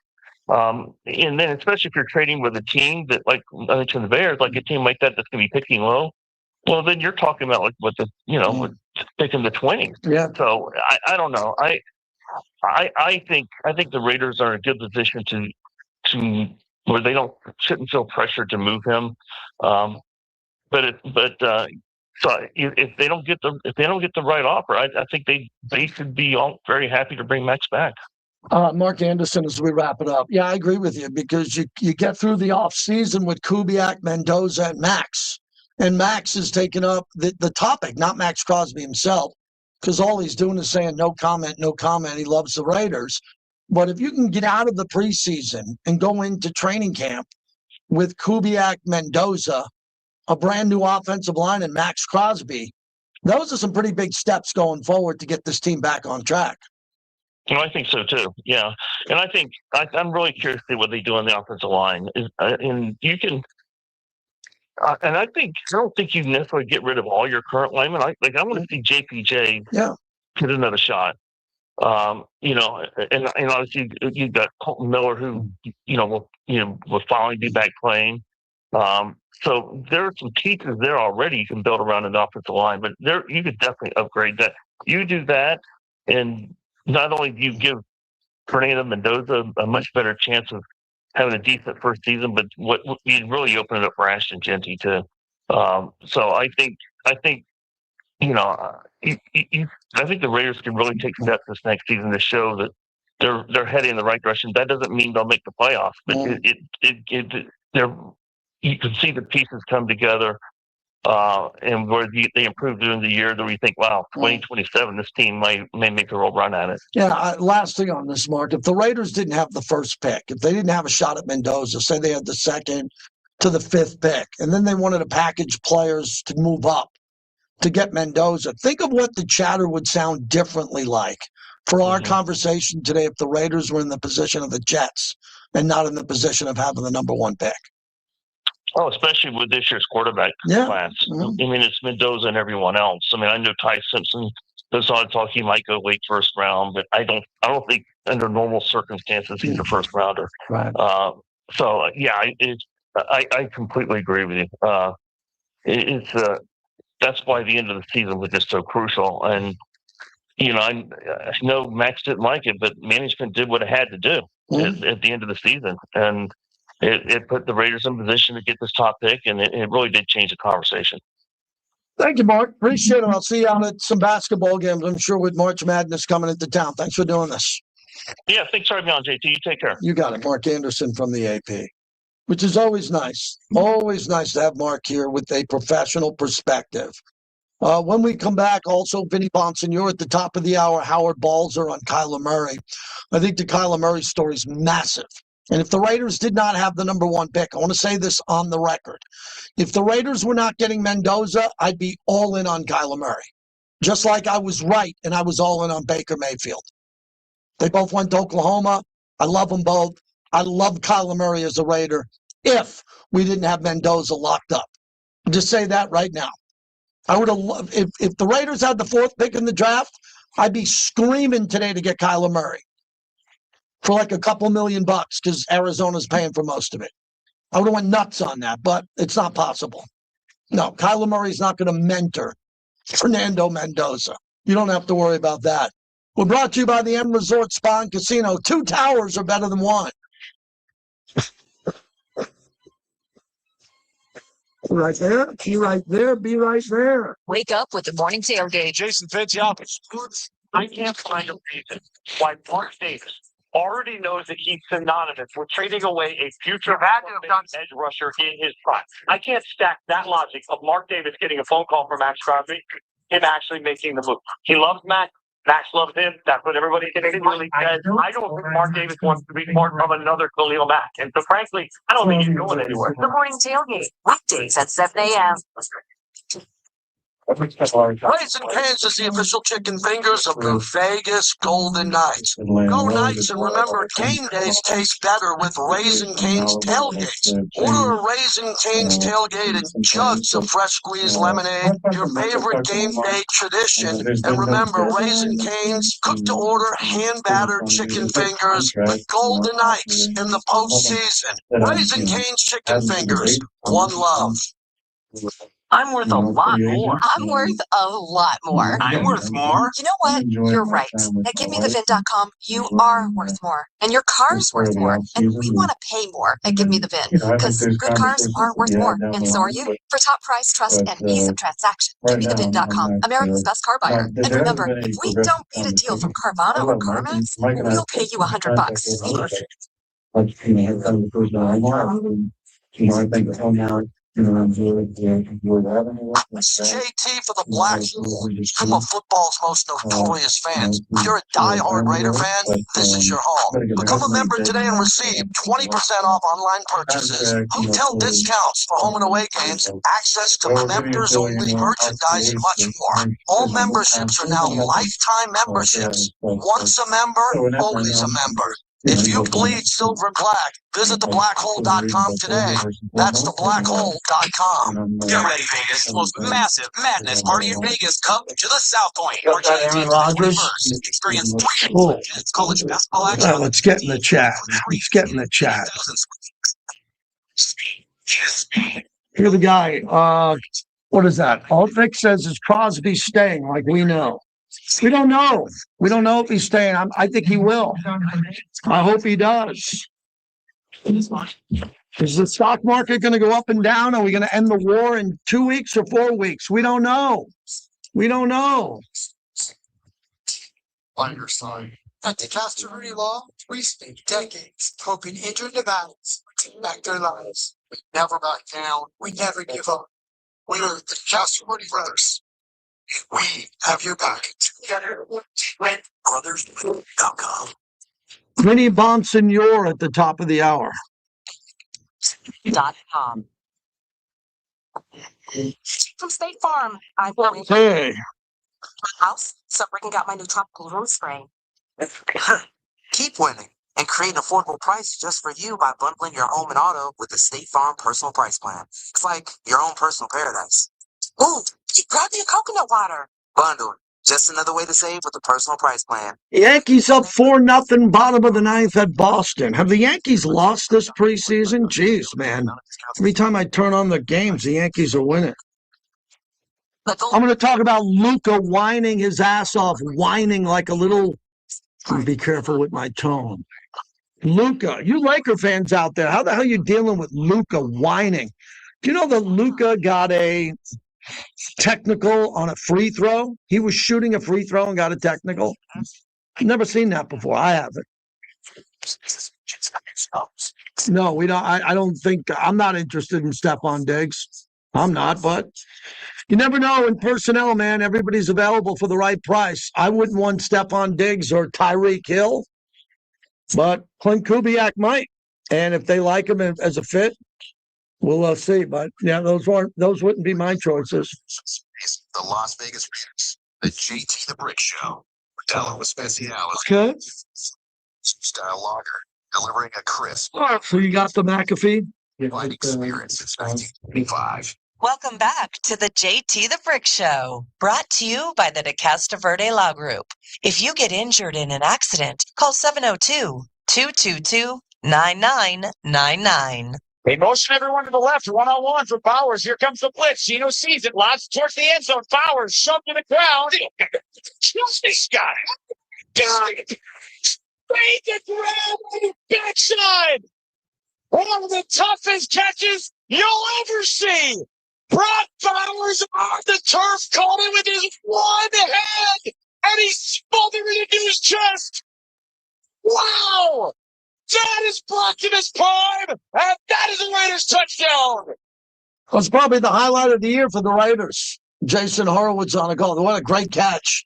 And then especially if you're trading with a team that, like I mentioned, the Bears, like a team like that's going to be picking low, well, then you're talking about like what pick in the 20s. Yeah. So I don't know. I think the Raiders are in a good position to where they shouldn't feel pressured to move him. So if they don't get the right offer, I think they should be all very happy to bring Max back. Mark Anderson, as we wrap it up. Yeah, I agree with you because you get through the off season with Kubiak, Mendoza, and Max. And Max is taking up the topic, not Max Crosby himself, because all he's doing is saying no comment, no comment. He loves the Raiders. But if you can get out of the preseason and go into training camp with Kubiak, Mendoza, a brand new offensive line, and Max Crosby, those are some pretty big steps going forward to get this team back on track. Well, I think so too. Yeah, and I think I'm really curious to see what they do on the offensive line. And you can, and I don't think you necessarily get rid of all your current linemen. I want to see JPJ get another shot. And obviously you've got Colton Miller, who will finally be back playing. So there are some pieces there already you can build around an offensive line, but you could definitely upgrade that. You do that, and not only do you give Fernando Mendoza a much better chance of having a decent first season, but what you'd really open it up for Ashton Genty too. So I think I think the Raiders can really take steps this next season to show that they're heading in the right direction. That doesn't mean they'll make the playoffs, but you can see the pieces come together, and where they improve during the year. That we think, wow, 2027, this team may make a real run at it. Yeah. Last thing on this, Mark, if the Raiders didn't have the first pick, if they didn't have a shot at Mendoza, say they had the second to the fifth pick, and then they wanted to package players to move up to get Mendoza, think of what the chatter would sound differently like for our conversation today if the Raiders were in the position of the Jets and not in the position of having the number one pick. Oh, especially with this year's quarterback class. I mean, it's Mendoza and everyone else. I mean, I know Ty Simpson. There's all talk he might go late first round, but I don't think under normal circumstances he's a first rounder. Right. I completely agree with you. That's why the end of the season was just so crucial. And I know Max didn't like it, but management did what it had to do at the end of the season, and it put the Raiders in position to get this top pick, and it really did change the conversation. Thank you, Mark. Appreciate it. I'll see you out at some basketball games, I'm sure, with March Madness coming into town. Thanks for doing this. Yeah, thanks for having me on, JT. You take care. You got it. Mark Anderson from the AP, which is always nice. Always nice to have Mark here with a professional perspective. When we come back, also, Vinny Bonsignor at the top of the hour, Howard Balzer on Kyler Murray. I think the Kyler Murray story is massive. And if the Raiders did not have the number one pick, I want to say this on the record. If the Raiders were not getting Mendoza, I'd be all in on Kyler Murray. Just like I was right and I was all in on Baker Mayfield. They both went to Oklahoma. I love them both. I love Kyler Murray as a Raider if we didn't have Mendoza locked up. I'll just say that right now. I would have loved, if the Raiders had the fourth pick in the draft, I'd be screaming today to get Kyler Murray for like a couple $1 million because Arizona's paying for most of it. I would have went nuts on that, but it's not possible. No, Kyler Murray's not going to mentor Fernando Mendoza. You don't have to worry about that. We're brought to you by the M Resort Spa and Casino. 2 towers are better than one. Right there, be right there, be right there. Wake up with the morning tailgate. Jason Fitz-Yappis. I can't find a reason why Mark Davis already knows that he's synonymous with trading away a future edge rusher in his prime. I can't stack that logic of Mark Davis getting a phone call from Max Crosby, him actually making the move. He loves Max. Max loves him. That's what everybody continually says. I don't think Mark Davis wants to be part of another Khalil Mack. And so, frankly, I don't think he's going anywhere. The morning tailgate. Weekdays at 7 a.m. Raising Cane's is the official chicken fingers of the Vegas Golden Knights. Go Knights, and remember, game days taste better with Raising Cane's tailgates. Order a Raising Cane's tailgate and jugs of fresh squeezed lemonade, your favorite game day tradition. And remember, Raising Cane's cooked to order, hand-battered chicken fingers. The Golden Knights in the postseason. Raising Cane's chicken fingers. One love. I'm worth a lot more. I'm worth a lot more. I'm worth more. You know what? You're right. At GiveMeTheVin.com, you are worth more. And your car's worth more. And we want to pay more at GiveMeTheVin. Because good cars are worth more. And so are you. For top price, trust, and ease of transaction, GiveMeTheVin.com, America's best car buyer. And remember, if we don't beat a deal from Carvana or CarMax, we'll pay you $100. It's JT for the Black Hole. I'm a football's most notorious fans. If you're a die-hard Raider fan, this is your home. Become a member today and receive 20% off online purchases, hotel discounts for home and away games, access to members-only merchandise, and much more. All memberships are now lifetime memberships. Once a member, always a member. If you bleed silver and black, visit theblackhole.com today. That's theblackhole.com. Get ready, Vegas. The most massive madness party in Vegas. Come to the South Point. March Got 18th Rodgers. to 21st. Experience Oh. college basketball action. All right, let's get in the chat. Let's get in the chat. Here's the guy. What is that? Vic says is Crosby staying, like we know. We don't know. We don't know if he's staying. I think he will. I hope he does. Is the stock market going to go up and down? Are we going to end the war in 2 weeks or 4 weeks? We don't know. We don't know. On your side. At the Castleberry Law, we spent decades hoping injured Nevadans would take back their lives. We never back down. We never give up. We are the Castleberry Brothers. We have your back. Together, with brothers.com. Vinny Bonsignor at the top of the hour. .com. From State Farm, I will Hey. house, so Rick got my new tropical room spray. Keep winning and create an affordable price just for you by bundling your home and auto with the State Farm Personal Price Plan. It's like your own personal paradise. Ooh, grab me a coconut water. Bundle. Just another way to save with the Personal Price Plan. Yankees up 4-0, bottom of the ninth at Boston. Have the Yankees lost this preseason? Jeez, man. Every time I turn on the games, the Yankees are winning. I'm going to talk about Luka whining his ass off, whining like a little... Be careful with my tone. Luka, you Laker fans out there, how the hell are you dealing with Luka whining? Do you know that Luka got a technical on a free throw? He was shooting a free throw and got a technical. I've never seen that before. I haven't. No, we don't. I don't think. I'm not interested in Stephon Diggs. I'm not, but you never know in personnel, man. Everybody's available for the right price. I wouldn't want Stephon Diggs or Tyreek Hill, but Clint Kubiak might. And if they like him as a fit, we'll see. But yeah, those wouldn't be my choices. The Las Vegas Raiders, the JT the Brick Show, Modelo Especiales, Okay. style lager, delivering a crisp, So you got the McAfee? wine experience since 1925. Welcome back to the JT the Brick Show, brought to you by the DeCasta Verde Law Group. If you get injured in an accident, call 702-222-9999. They motion everyone to the left, one-on-one for Powers. Here comes the blitz. Gino sees it, lots towards the end zone. Powers shoved to the ground. Kills this guy. Straight to grab backside. One of the toughest catches you'll ever see. Brock Bowers on the turf, caught it with his one hand, and he smothered it into his chest. Wow! That is blocked in his palm, and that is a Raiders touchdown. Was probably the highlight of the year for the Raiders. Jason Horowitz on a call. What a great catch.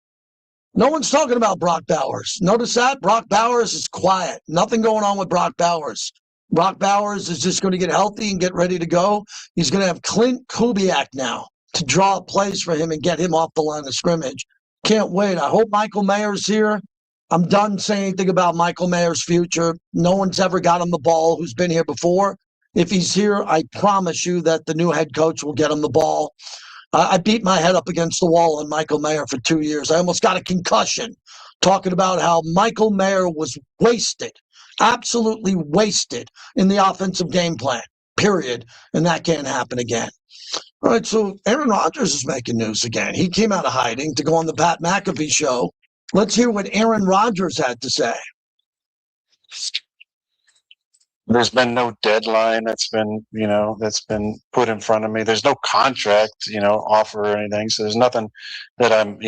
No one's talking about Brock Bowers. Notice that? Brock Bowers is quiet. Nothing going on with Brock Bowers. Brock Bowers is just going to get healthy and get ready to go. He's going to have Clint Kubiak now to draw plays for him and get him off the line of scrimmage. Can't wait. I hope Michael Mayer's here. I'm done saying anything about Michael Mayer's future. No one's ever got him the ball who's been here before. If he's here, I promise you that the new head coach will get him the ball. I beat my head up against the wall on Michael Mayer for 2 years. I almost got a concussion talking about how Michael Mayer was wasted, absolutely wasted in the offensive game plan, period. And that can't happen again. All right, so Aaron Rodgers is making news again. He came out of hiding to go on the Pat McAfee show. Let's hear what Aaron Rodgers had to say. There's been no deadline that's been put in front of me. There's no contract, offer or anything. So there's nothing that I'm,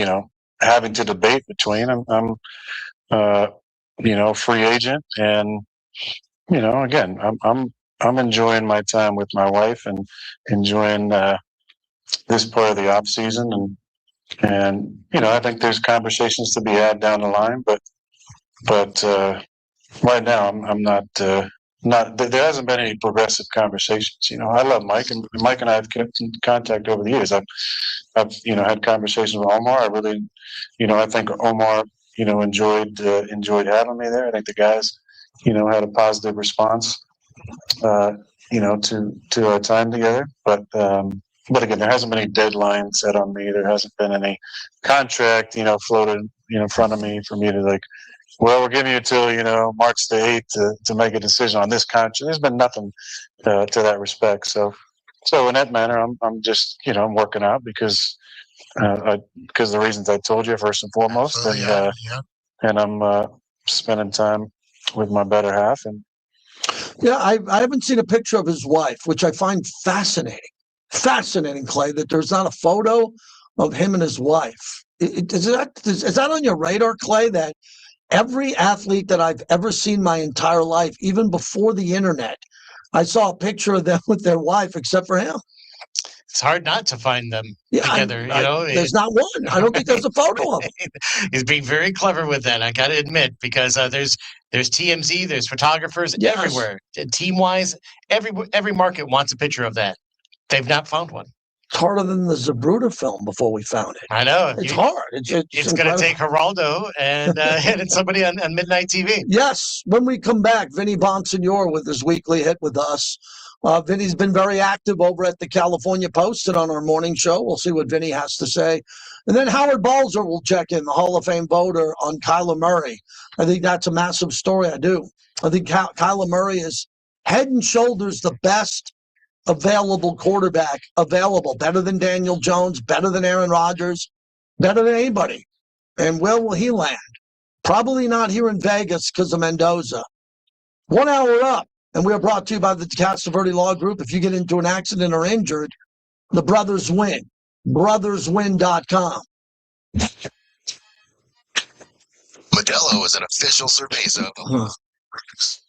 having to debate between. I'm free agent, and again, I'm enjoying my time with my wife and enjoying this part of the off season, and I think there's conversations to be had down the line, but right now I'm not. There hasn't been any progressive conversations. I love Mike, and Mike and I have kept in contact over the years. I've had conversations with Omar. I really, I think Omar, enjoyed having me there. I think the guys, had a positive response, to our time together. But again, there hasn't been any deadline set on me. There hasn't been any contract, floated, in front of me for me to like, well, we're giving you till, March the 8th to make a decision on this contract. There's been nothing to that respect. So in that manner, I'm just, I'm working out because of the reasons I told you first and foremost. And I'm spending time with my better half. And yeah, I haven't seen a picture of his wife, which I find fascinating. Fascinating, Clay, that there's not a photo of him and his wife. Is that on your radar, Clay, that every athlete that I've ever seen my entire life, even before the internet, I saw a picture of them with their wife, except for him. It's hard not to find them together. There's not one. I don't think there's a photo of him. He's being very clever with that. I got to admit, because there's TMZ, there's photographers everywhere. Team wise, every market wants a picture of that. They've not found one. It's harder than the Zabruta film before we found it. I know. It's hard. It's going to take Geraldo and somebody on Midnight TV. Yes. When we come back, Vinny Bonsignor with his weekly hit with us. Vinny's been very active over at the California Post and on our morning show. We'll see what Vinny has to say. And then Howard Balzer will check in, the Hall of Fame voter, on Kyler Murray. I think that's a massive story. I do. I think Kyler Murray is head and shoulders the best available quarterback available, better than Daniel Jones, better than Aaron Rodgers, better than anybody. And where will he land? Probably not here in Vegas because of Mendoza. 1 hour up, and we are brought to you by the Castroverde Law Group. If you get into an accident or injured, the brothers win. BrothersWin.com. Modelo is an official cerveza of the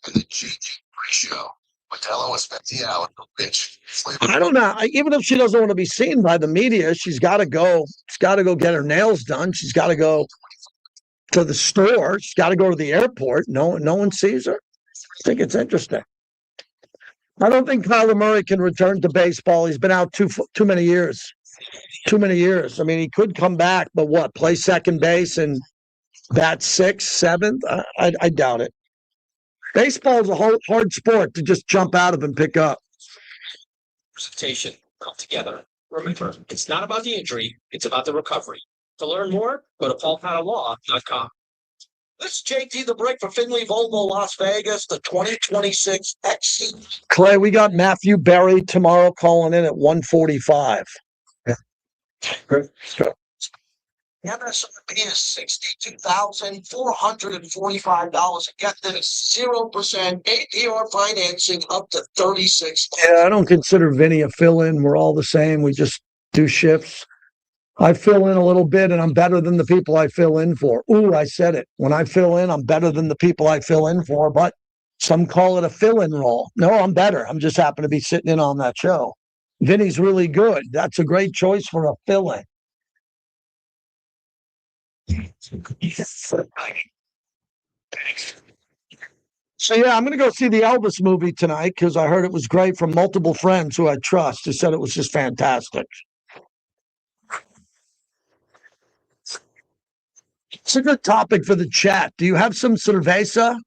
and the JT Show. Modelo Especial, bitch. I don't know. Even if she doesn't want to be seen by the media, she's got to go. She's got to go get her nails done. She's got to go to the store. She's got to go to the airport. No one sees her. I think it's interesting. I don't think Kyler Murray can return to baseball. He's been out too many years. Too many years. I mean, he could come back, but what? Play second base and bat sixth, seventh? I doubt it. Baseball is a hard sport to just jump out of and pick up. Presentation come together. Remember, it's not about the injury, it's about the recovery. To learn more, go to paulpattalaw.com. This is JT the Brick for Findlay Volvo Las Vegas, the 2026 XC. Clay, we got Matthew Berry tomorrow calling in at 1:45. Yeah. MSRP is $62,445. Get this 0% APR financing up to 36. Yeah, I don't consider Vinny a fill-in. We're all the same. We just do shifts. I fill in a little bit, and I'm better than the people I fill in for. Ooh, I said it. When I fill in, I'm better than the people I fill in for, but some call it a fill-in role. No, I'm better. I'm just happen to be sitting in on that show. Vinny's really good. That's a great choice for a fill-in. So, yeah, I'm going to go see the Elvis movie tonight because I heard it was great from multiple friends who I trust who said it was just fantastic. It's a good topic for the chat. Do you have some cerveza,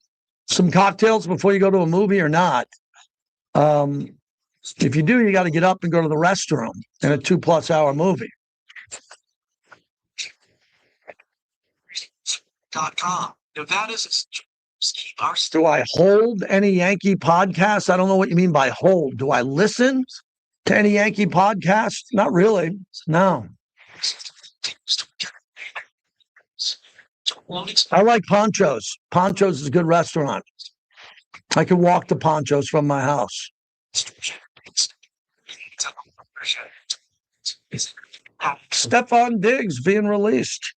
some cocktails before you go to a movie or not? If you do, you got to get up and go to the restroom in a 2+ hour movie. Nevada's Do I hold any Yankee podcasts? I don't know what you mean by hold. Do I listen? to any Yankee podcast? Not really. No. I like Ponchos. Ponchos is a good restaurant. I can walk to Ponchos from my house. Stephon Diggs being released.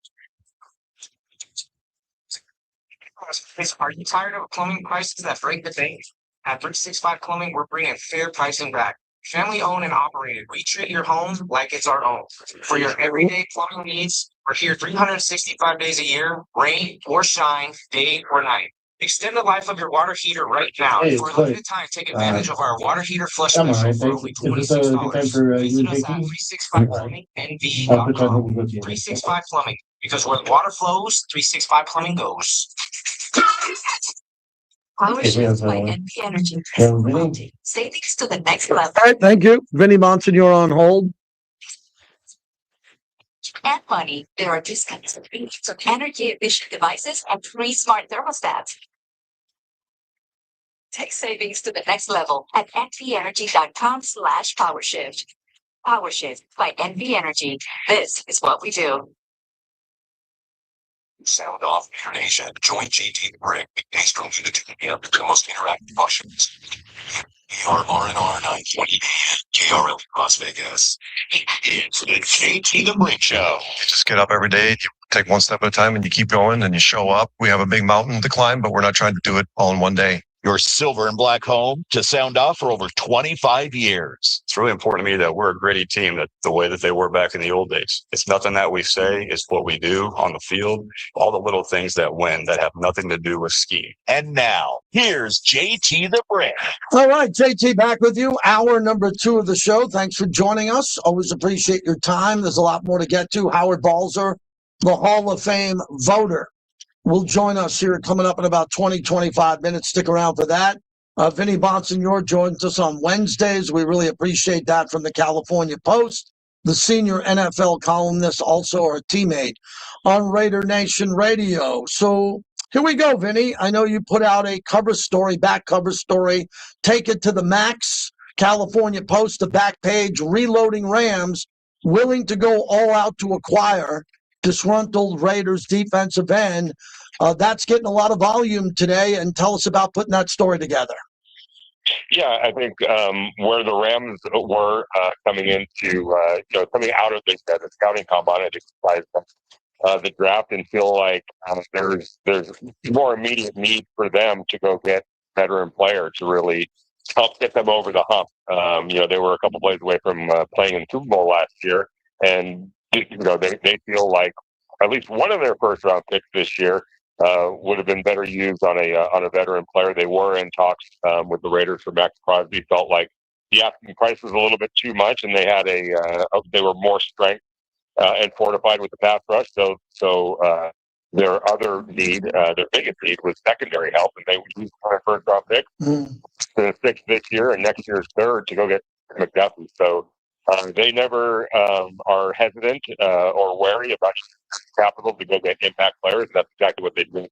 Are you tired of plumbing prices that break the bank? At 365 Plumbing, we're bringing fair pricing back. Family owned and operated, we treat your home like it's our own. For your everyday plumbing needs, we're here 365 days a year, rain or shine, day or night. Extend the life of your water heater right now. Hey, For a Clay. limited time, take advantage of our water heater flush I'm all special right, for thanks. only Is this a good time for $26. you Visit and us at JT? 365plumbingNV.com. 365 Plumbing, because where the water flows, 365 Plumbing goes. Power Hey, shift by yeah, NV Energy. Vinny? Savings to the next level. All right, thank you. Vinny Monsignor on hold. And money. There are discounts on energy efficient devices and free smart thermostats. Take savings to the next level at nvenergy.com/powershift. PowerShift by NV Energy. This is what we do. Sound off Air Nation. Join JT the Brick. Weekdays from 2 to 2 p.m. for the most interactive functions. RR&R 920 KRL Las Vegas. It's the JT the Brick Show. You just get up every day, you take one step at a time, and you keep going, and you show up. We have a big mountain to climb, but we're not trying to do it all in one day. Your silver and black home to sound off for over 25 years. It's really important to me that we're a gritty team, that the way that they were back in the old days. It's nothing that we say, it's what we do on the field. All the little things that win that have nothing to do with skiing. And now, here's JT the Brick. All right, JT back with you. Hour number 2 of the show. Thanks for joining us. Always appreciate your time. There's a lot more to get to. Howard Balzer, the Hall of Fame voter, will join us here coming up in about 20, 25 minutes. Stick around for that. Vinny Bonsignor joins us on Wednesdays. We really appreciate that from the California Post. The senior NFL columnist, also our teammate on Raider Nation Radio. So here we go, Vinny. I know you put out a cover story, back cover story. Take it to the max. California Post, the back page, reloading Rams, willing to go all out to acquire disgruntled Raiders defensive end. That's getting a lot of volume today. And tell us about putting that story together. Yeah, I think where the Rams were coming into, coming out of the scouting combine, I think the draft, and feel like there's more immediate need for them to go get a veteran player to really help get them over the hump. They were a couple plays away from playing in the Super Bowl last year, and they feel like at least one of their first round picks this year would have been better used on a veteran player. They were in talks with the Raiders for Max Crosby. Felt like the asking price was a little bit too much, and they had they were more strength and fortified with the pass rush. So their other need, their biggest need, was secondary help, and they would use their first round pick, the 6th this year and next year's 3rd to go get McDuffie. So they never are hesitant or wary about capital to go get impact players. That's exactly what they do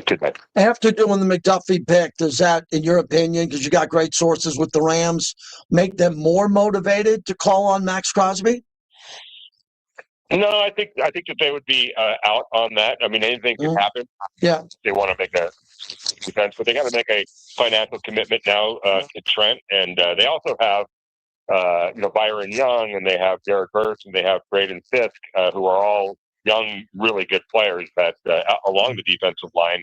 today. After doing the McDuffie pick, does that, in your opinion, because you got great sources with the Rams, make them more motivated to call on Max Crosby? No, I think that they would be out on that. I mean, anything can happen. Yeah, they want to make a defense, but they got to make a financial commitment now to Trent, and they also have Byron Young, and they have Derek Hurst, and they have Braden Fisk, who are all young, really good players that along the defensive line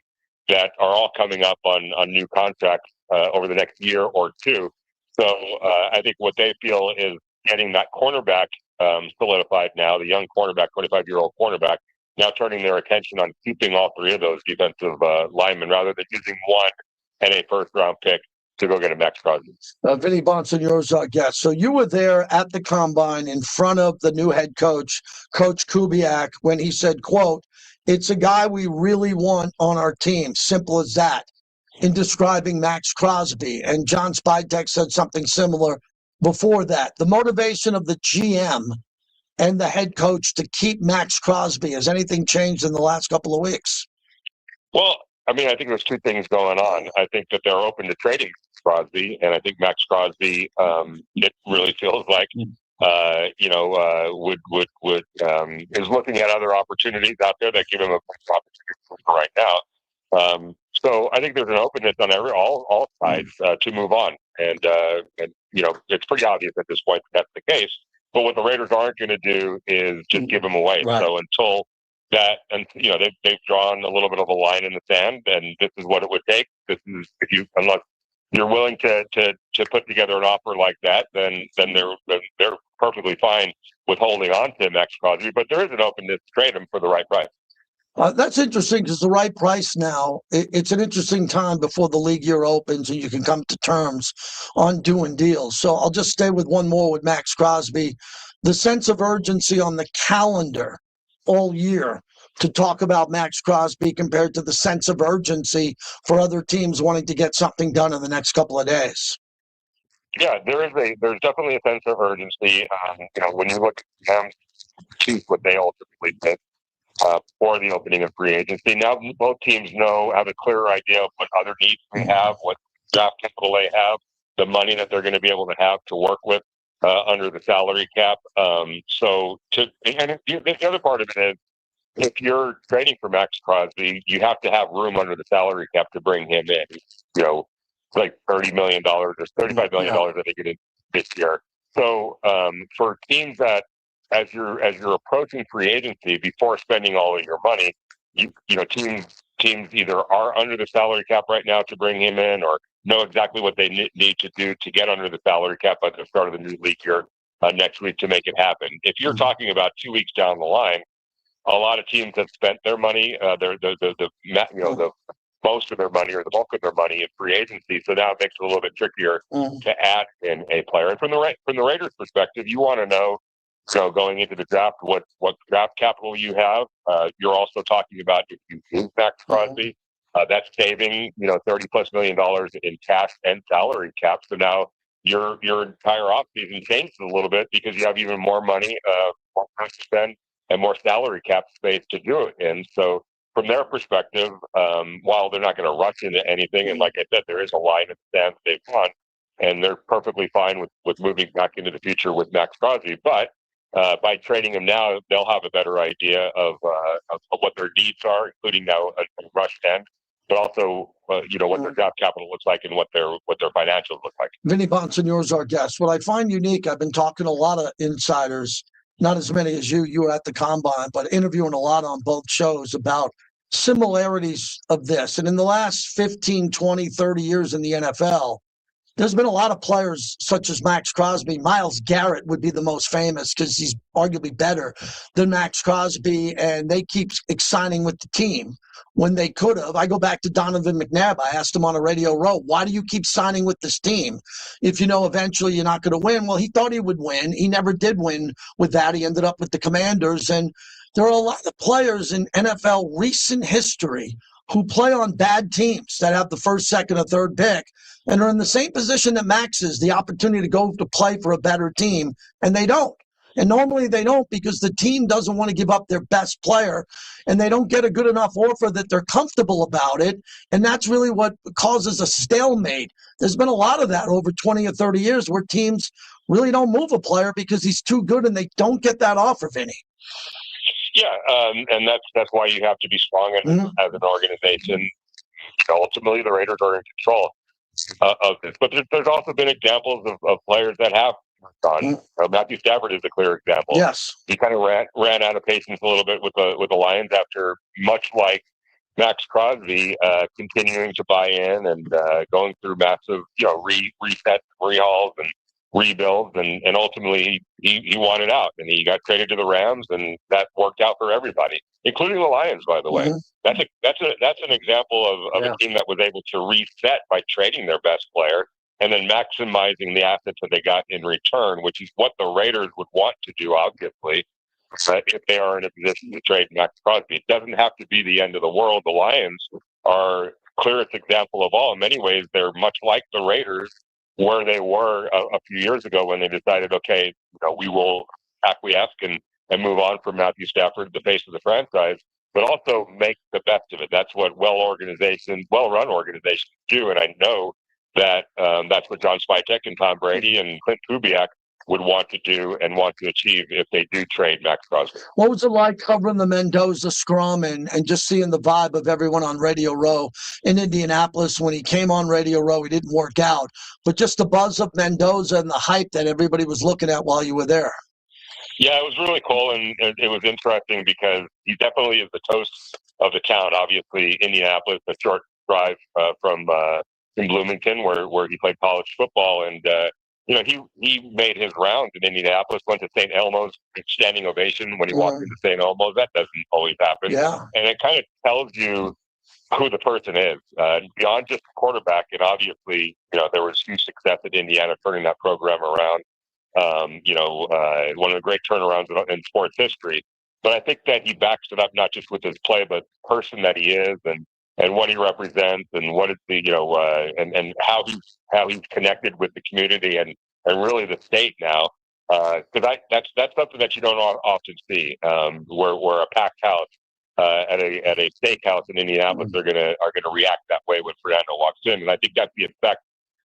that are all coming up on new contracts over the next year or two. So I think what they feel is getting that cornerback solidified now, the young cornerback, 25-year-old cornerback, now turning their attention on keeping all 3 of those defensive linemen rather than using one and a first-round pick to go get a Max Crosby. Vinny Bonsignor's our guest. So you were there at the Combine in front of the new head coach, Coach Kubiak, when he said, quote, "It's a guy we really want on our team. Simple as that," in describing Max Crosby. And John Spytek said something similar before that. The motivation of the GM and the head coach to keep Max Crosby, has anything changed in the last couple of weeks? Well, I mean, I think there's 2 things going on. I think that they're open to trading Crosby, and I think Max Crosby, it really feels like, is looking at other opportunities out there that give him a opportunity for right now. So I think there's an openness on all sides to move on, and it's pretty obvious at this point that that's the case. But what the Raiders aren't going to do is just give him away. Right. So until that, and they've drawn a little bit of a line in the sand, and this is what it would take. This is unless you're willing to put together an offer like that, then they're perfectly fine with holding on to Max Crosby. But there is an openness to trade him for the right price. That's interesting because the right price now, it's an interesting time before the league year opens and you can come to terms on doing deals. So I'll just stay with one more with Max Crosby. The sense of urgency on the calendar all year to talk about Max Crosby compared to the sense of urgency for other teams wanting to get something done in the next couple of days. Yeah, there's definitely a sense of urgency. When you look at them, choose what they ultimately did. For the opening of free agency. Now both teams have a clearer idea of what other needs they have, what draft capital they have, the money that they're going to be able to have to work with under the salary cap. The other part of it is, if you're trading for Max Crosby, you have to have room under the salary cap to bring him in. Like $30 million or $35 million, I think it is this year. So for teams that, as you're approaching free agency, before spending all of your money, teams either are under the salary cap right now to bring him in, or know exactly what they need to do to get under the salary cap at the start of the new league year next week to make it happen. If you're talking about 2 weeks down the line, a lot of teams have spent their money, the most of their money or the bulk of their money in free agency. So now it makes it a little bit trickier to add in a player. And from the Raiders' perspective, you want to know, going into the draft, what draft capital you have. You're also talking about, if you move Max Crosby, that's saving $30+ million in cash and salary cap. So now your entire offseason changes a little bit because you have even more money, more to spend, and more salary cap space to do it in. So from their perspective, while they're not going to rush into anything, and like I said, there is a line in the sand that they've won, and they're perfectly fine with moving back into the future with Max Crosby. But by trading him now, they'll have a better idea of what their needs are, including now a rush end, but also what their draft capital looks like and what their financials look like. Vinny Bonsignore's our guest. What I find unique, I've been talking to a lot of insiders, not as many as you were at the Combine, but interviewing a lot on both shows about similarities of this. And in the last 15, 20, 30 years in the NFL, there's been a lot of players such as Max Crosby. Myles Garrett would be the most famous because he's arguably better than Max Crosby, and they keep signing with the team when they could have. I go back to Donovan McNabb. I asked him on a radio row, why do you keep signing with this team if you know eventually you're not going to win? Well, he thought he would win. He never did win with that. He ended up with the Commanders, and there are a lot of players in NFL recent history who play on bad teams that have the first, second, or third pick and are in the same position that Max is, the opportunity to go to play for a better team, and they don't. And normally they don't because the team doesn't want to give up their best player, and they don't get a good enough offer that they're comfortable about it, and that's really what causes a stalemate. There's been a lot of that over 20 or 30 years where teams really don't move a player because he's too good and they don't get that offer, Vinny. Yeah, and that's why you have to be strong as an organization. Ultimately, the Raiders are in control of this. But there's also been examples of players that have gone. Matthew Stafford is a clear example. Yes, he kind of ran out of patience a little bit with the Lions after, much like Max Crosby, continuing to buy in and going through massive resets, rehauls, and rebuilds, and ultimately he wanted out, and he got traded to the Rams, and that worked out for everybody, including the Lions, by the way. That's an example of a team that was able to reset by trading their best player and then maximizing the assets that they got in return, which is what the Raiders would want to do, obviously, if they are in a position to trade Max Crosby. It doesn't have to be the end of the world. The Lions are clearest example of all. In many ways, they're much like the Raiders, where they were a few years ago when they decided, okay, we will acquiesce and move on from Matthew Stafford, the face of the franchise, but also make the best of it. That's what well-run organizations do. And I know that that's what John Spytek and Tom Brady and Clint Kubiak would want to do and want to achieve if they do trade Max Crosby. What was it like covering the Mendoza scrum and just seeing the vibe of everyone on Radio Row in Indianapolis? When he came on Radio Row, he didn't work out, but just the buzz of Mendoza and the hype that everybody was looking at while you were there. Yeah, it was really cool, and it was interesting because he definitely is the toast of the town. Obviously, Indianapolis, a short drive from Bloomington, where he played college football, and he made his rounds in Indianapolis. Went to St. Elmo's, standing ovation when he walked into St. Elmo's. That doesn't always happen. Yeah, and it kind of tells you who the person is beyond just the quarterback. And obviously, there was huge success at Indiana turning that program around. One of the great turnarounds in sports history. But I think that he backs it up not just with his play, but the person that he is and what he represents and what it's and how he's connected with the community and really the state now. Because that's something that you don't often see. Where a packed house at a steakhouse in Indianapolis are gonna react that way when Fernando walks in, and I think that's the effect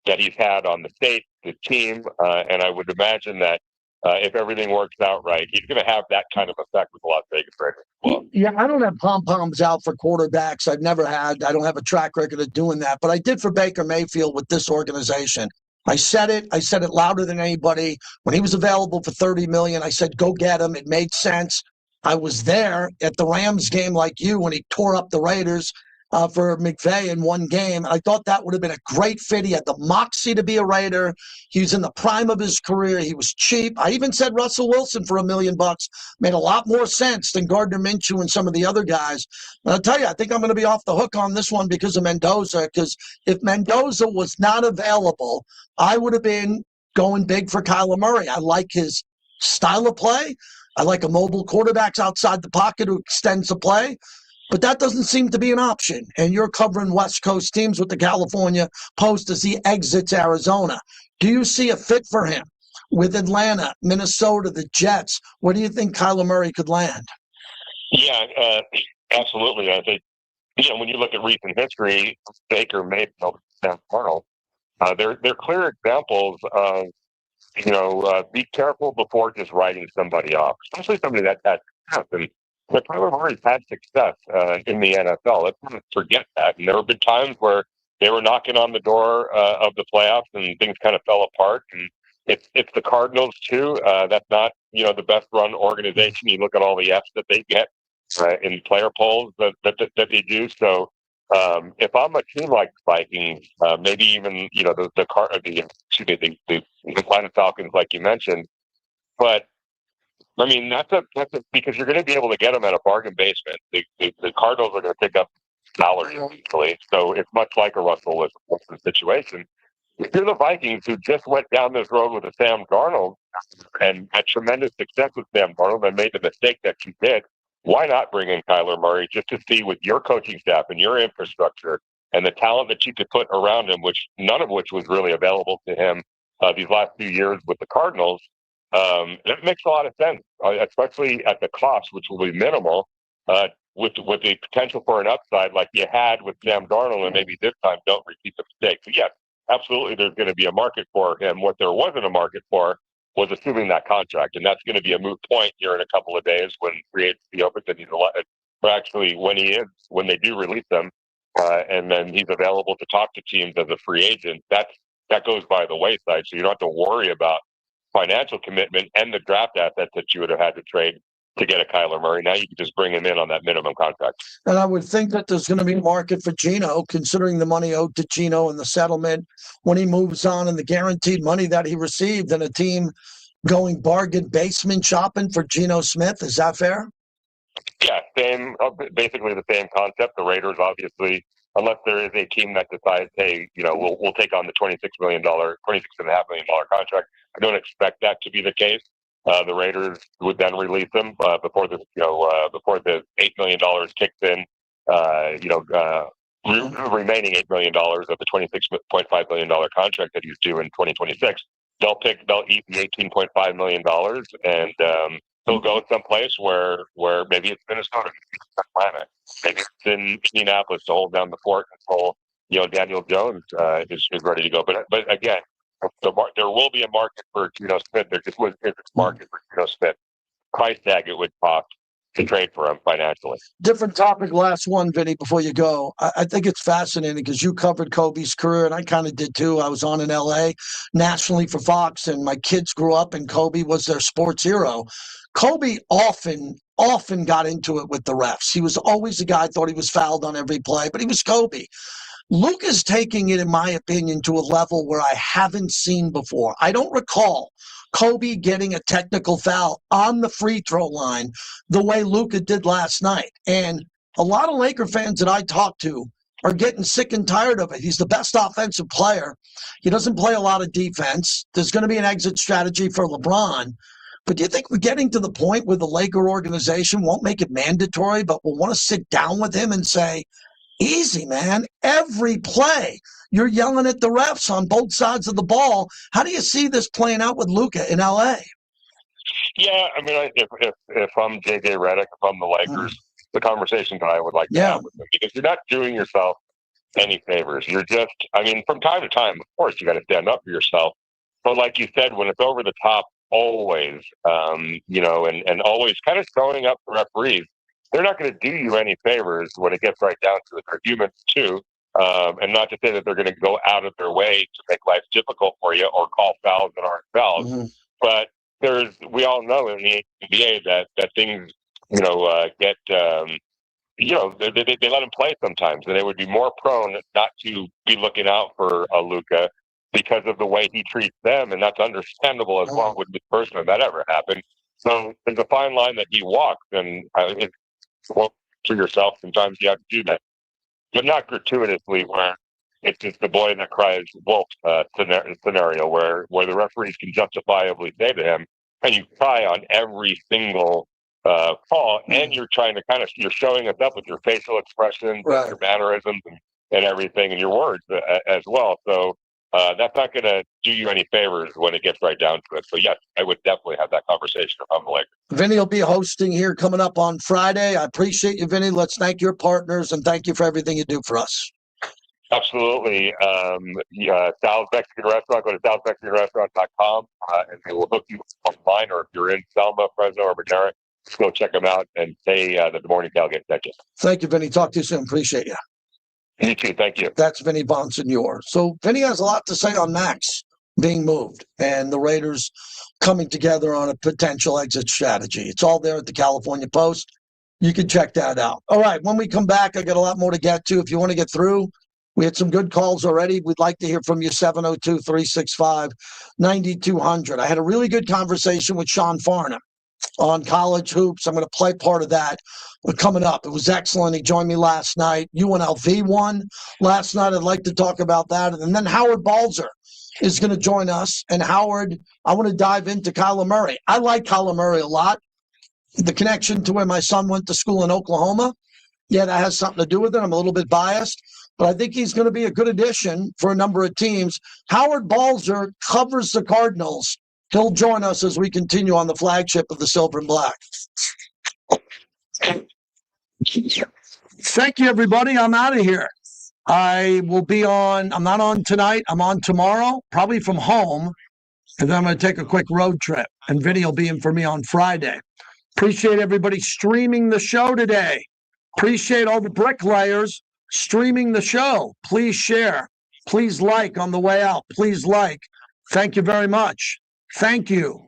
that he's had on the state, the team, and I would imagine that if everything works out right, he's going to have that kind of effect with the Las Vegas Raiders as well. Yeah, I don't have pom-poms out for quarterbacks. I've never had. I don't have a track record of doing that, but I did for Baker Mayfield with this organization. I said it louder than anybody. When he was available for $30 million, I said, go get him. It made sense. I was there at the Rams game like you when he tore up the Raiders for McVay in one game. I thought that would have been a great fit. He had the moxie to be a Raider. He was in the prime of his career. He was cheap. I even said Russell Wilson for $1 million made a lot more sense than Gardner Minshew and some of the other guys. And I'll tell you, I think I'm going to be off the hook on this one because of Mendoza, because if Mendoza was not available, I would have been going big for Kyler Murray. I like his style of play. I like a mobile quarterback outside the pocket who extends the play. But that doesn't seem to be an option. And you're covering West Coast teams with the California Post as he exits Arizona. Do you see a fit for him with Atlanta, Minnesota, the Jets? Where do you think Kyler Murray could land? Yeah, absolutely. I think, when you look at recent history, Baker, Mayfield, Sam Darnold, they're clear examples of, be careful before just writing somebody off, especially somebody that had success. But Kyler Murray's had success in the NFL. Let's not forget that. And there have been times where they were knocking on the door of the playoffs and things kind of fell apart. And it's the Cardinals too. That's not the best run organization. You look at all the Fs that they get in player polls that they do. So if I'm a team like the Vikings, maybe even the Atlanta Falcons, like you mentioned, but I mean, that's because you're going to be able to get them at a bargain basement. The Cardinals are going to pick up salary easily, so it's much like a Russell Wilson situation. If you're the Vikings, who just went down this road with a Sam Darnold and had tremendous success with Sam Darnold and made the mistake that you did, why not bring in Kyler Murray just to see with your coaching staff and your infrastructure and the talent that you could put around him, which none of which was really available to him these last few years with the Cardinals. It makes a lot of sense, especially at the cost, which will be minimal, with the potential for an upside like you had with Sam Darnold, and maybe this time don't repeat the mistake. But yes, absolutely, there's going to be a market for him. What there wasn't a market for was assuming that contract, and that's going to be a moot point here in a couple of days when free agency opens and he's allowed. But actually, when they do release him, and then he's available to talk to teams as a free agent, that goes by the wayside. So you don't have to worry about financial commitment and the draft assets that you would have had to trade to get a Kyler Murray. Now you can just bring him in on that minimum contract. And I would think that there's going to be a market for Geno, considering the money owed to Geno and the settlement when he moves on and the guaranteed money that he received, and a team going bargain basement shopping for Geno Smith. Is that fair? Yeah, basically the same concept. The Raiders, obviously, unless there is a team that decides, hey, we'll take on the $26.5 million contract. I don't expect that to be the case. The Raiders would then release him before the $8 million kicks in. Remaining $8 million of the $26.5 million contract that he's due in 2026. They'll eat the $18.5 million and they'll go someplace where maybe it's Minnesota, maybe it's in Indianapolis to hold down the fort until Daniel Jones is ready to go. But again, there will be a market for Geno Smith. There just wasn't a market for Geno Smith. Price tag it would cost to trade for him financially. Different topic, last one, Vinny, before you go. I think it's fascinating because you covered Kobe's career, and I kind of did too. I was on in L.A. nationally for Fox, and my kids grew up, and Kobe was their sports hero. Kobe often got into it with the refs. He was always the guy thought he was fouled on every play, but he was Kobe. Luke is taking it, in my opinion, to a level where I haven't seen before. I don't recall Kobe getting a technical foul on the free throw line the way Luka did last night. And a lot of Laker fans that I talk to are getting sick and tired of it. He's the best offensive player. He doesn't play a lot of defense. There's going to be an exit strategy for LeBron. But do you think we're getting to the point where the Laker organization won't make it mandatory, but will want to sit down with him and say, easy, man, every play you're yelling at the refs on both sides of the ball? How do you see this playing out with Luka in LA? Yeah, I mean, if I'm JJ Redick, if I'm the Lakers, the conversation that I would like to have with them, because you're not doing yourself any favors. You're just, I mean, from time to time, of course, you got to stand up for yourself. But like you said, when it's over the top, always, and always kind of showing up for referees, they're not going to do you any favors when it gets right down to it. They're humans too. And not to say that they're going to go out of their way to make life difficult for you or call fouls that aren't fouls. But we all know in the NBA that things, get, they let him play sometimes, and they would be more prone not to be looking out for Luka because of the way he treats them, and that's understandable as well with this person if that ever happened. So there's a fine line that he walks, and for yourself, sometimes you have to do that, but not gratuitously where it's just the boy that cries wolf scenario where the referees can justifiably say to him, and you cry on every single call, and you're trying to you're showing us up with your facial expressions, your mannerisms, and everything, and your words as well. So that's not going to do you any favors when it gets right down to it. So yes, I would definitely have that conversation if I'm the Lakers. Vinny will be hosting here coming up on Friday. I appreciate you, Vinny. Let's thank your partners and thank you for everything you do for us. Absolutely. Sal's Mexican Restaurant, go to salsmexicanrestaurant.com and they will hook you online, or if you're in Selma, Fresno, or Madera, go check them out and say that the Morning Tailgate sent you. Thank you, Vinny. Talk to you soon. Appreciate you. You too. Thank you. That's Vinny Bonsignor. So Vinny has a lot to say on Max being moved and the Raiders coming together on a potential exit strategy. It's all there at the California Post. You can check that out. All right, when we come back, I got a lot more to get to. If you want to get through, we had some good calls already. We'd like to hear from you, 702-365-9200. I had a really good conversation with Sean Farnham on college hoops. I'm going to play part of that coming up. It was excellent. He joined me last night. UNLV won last night. I'd like to talk about that. And then Howard Balzer is going to join us. And Howard, I want to dive into Kyler Murray. I like Kyler Murray a lot. The connection to where my son went to school in Oklahoma, yeah, that has something to do with it. I'm a little bit biased, but I think he's going to be a good addition for a number of teams. Howard Balzer covers the Cardinals. He'll join us as we continue on the flagship of the Silver and Black. Thank you, everybody. I'm out of here. I will be on, I'm not on tonight. I'm on tomorrow, probably from home. And then I'm going to take a quick road trip. And Vinny will be in for me on Friday. Appreciate everybody streaming the show today. Appreciate all the bricklayers streaming the show. Please share. Please like on the way out. Please like. Thank you very much. Thank you.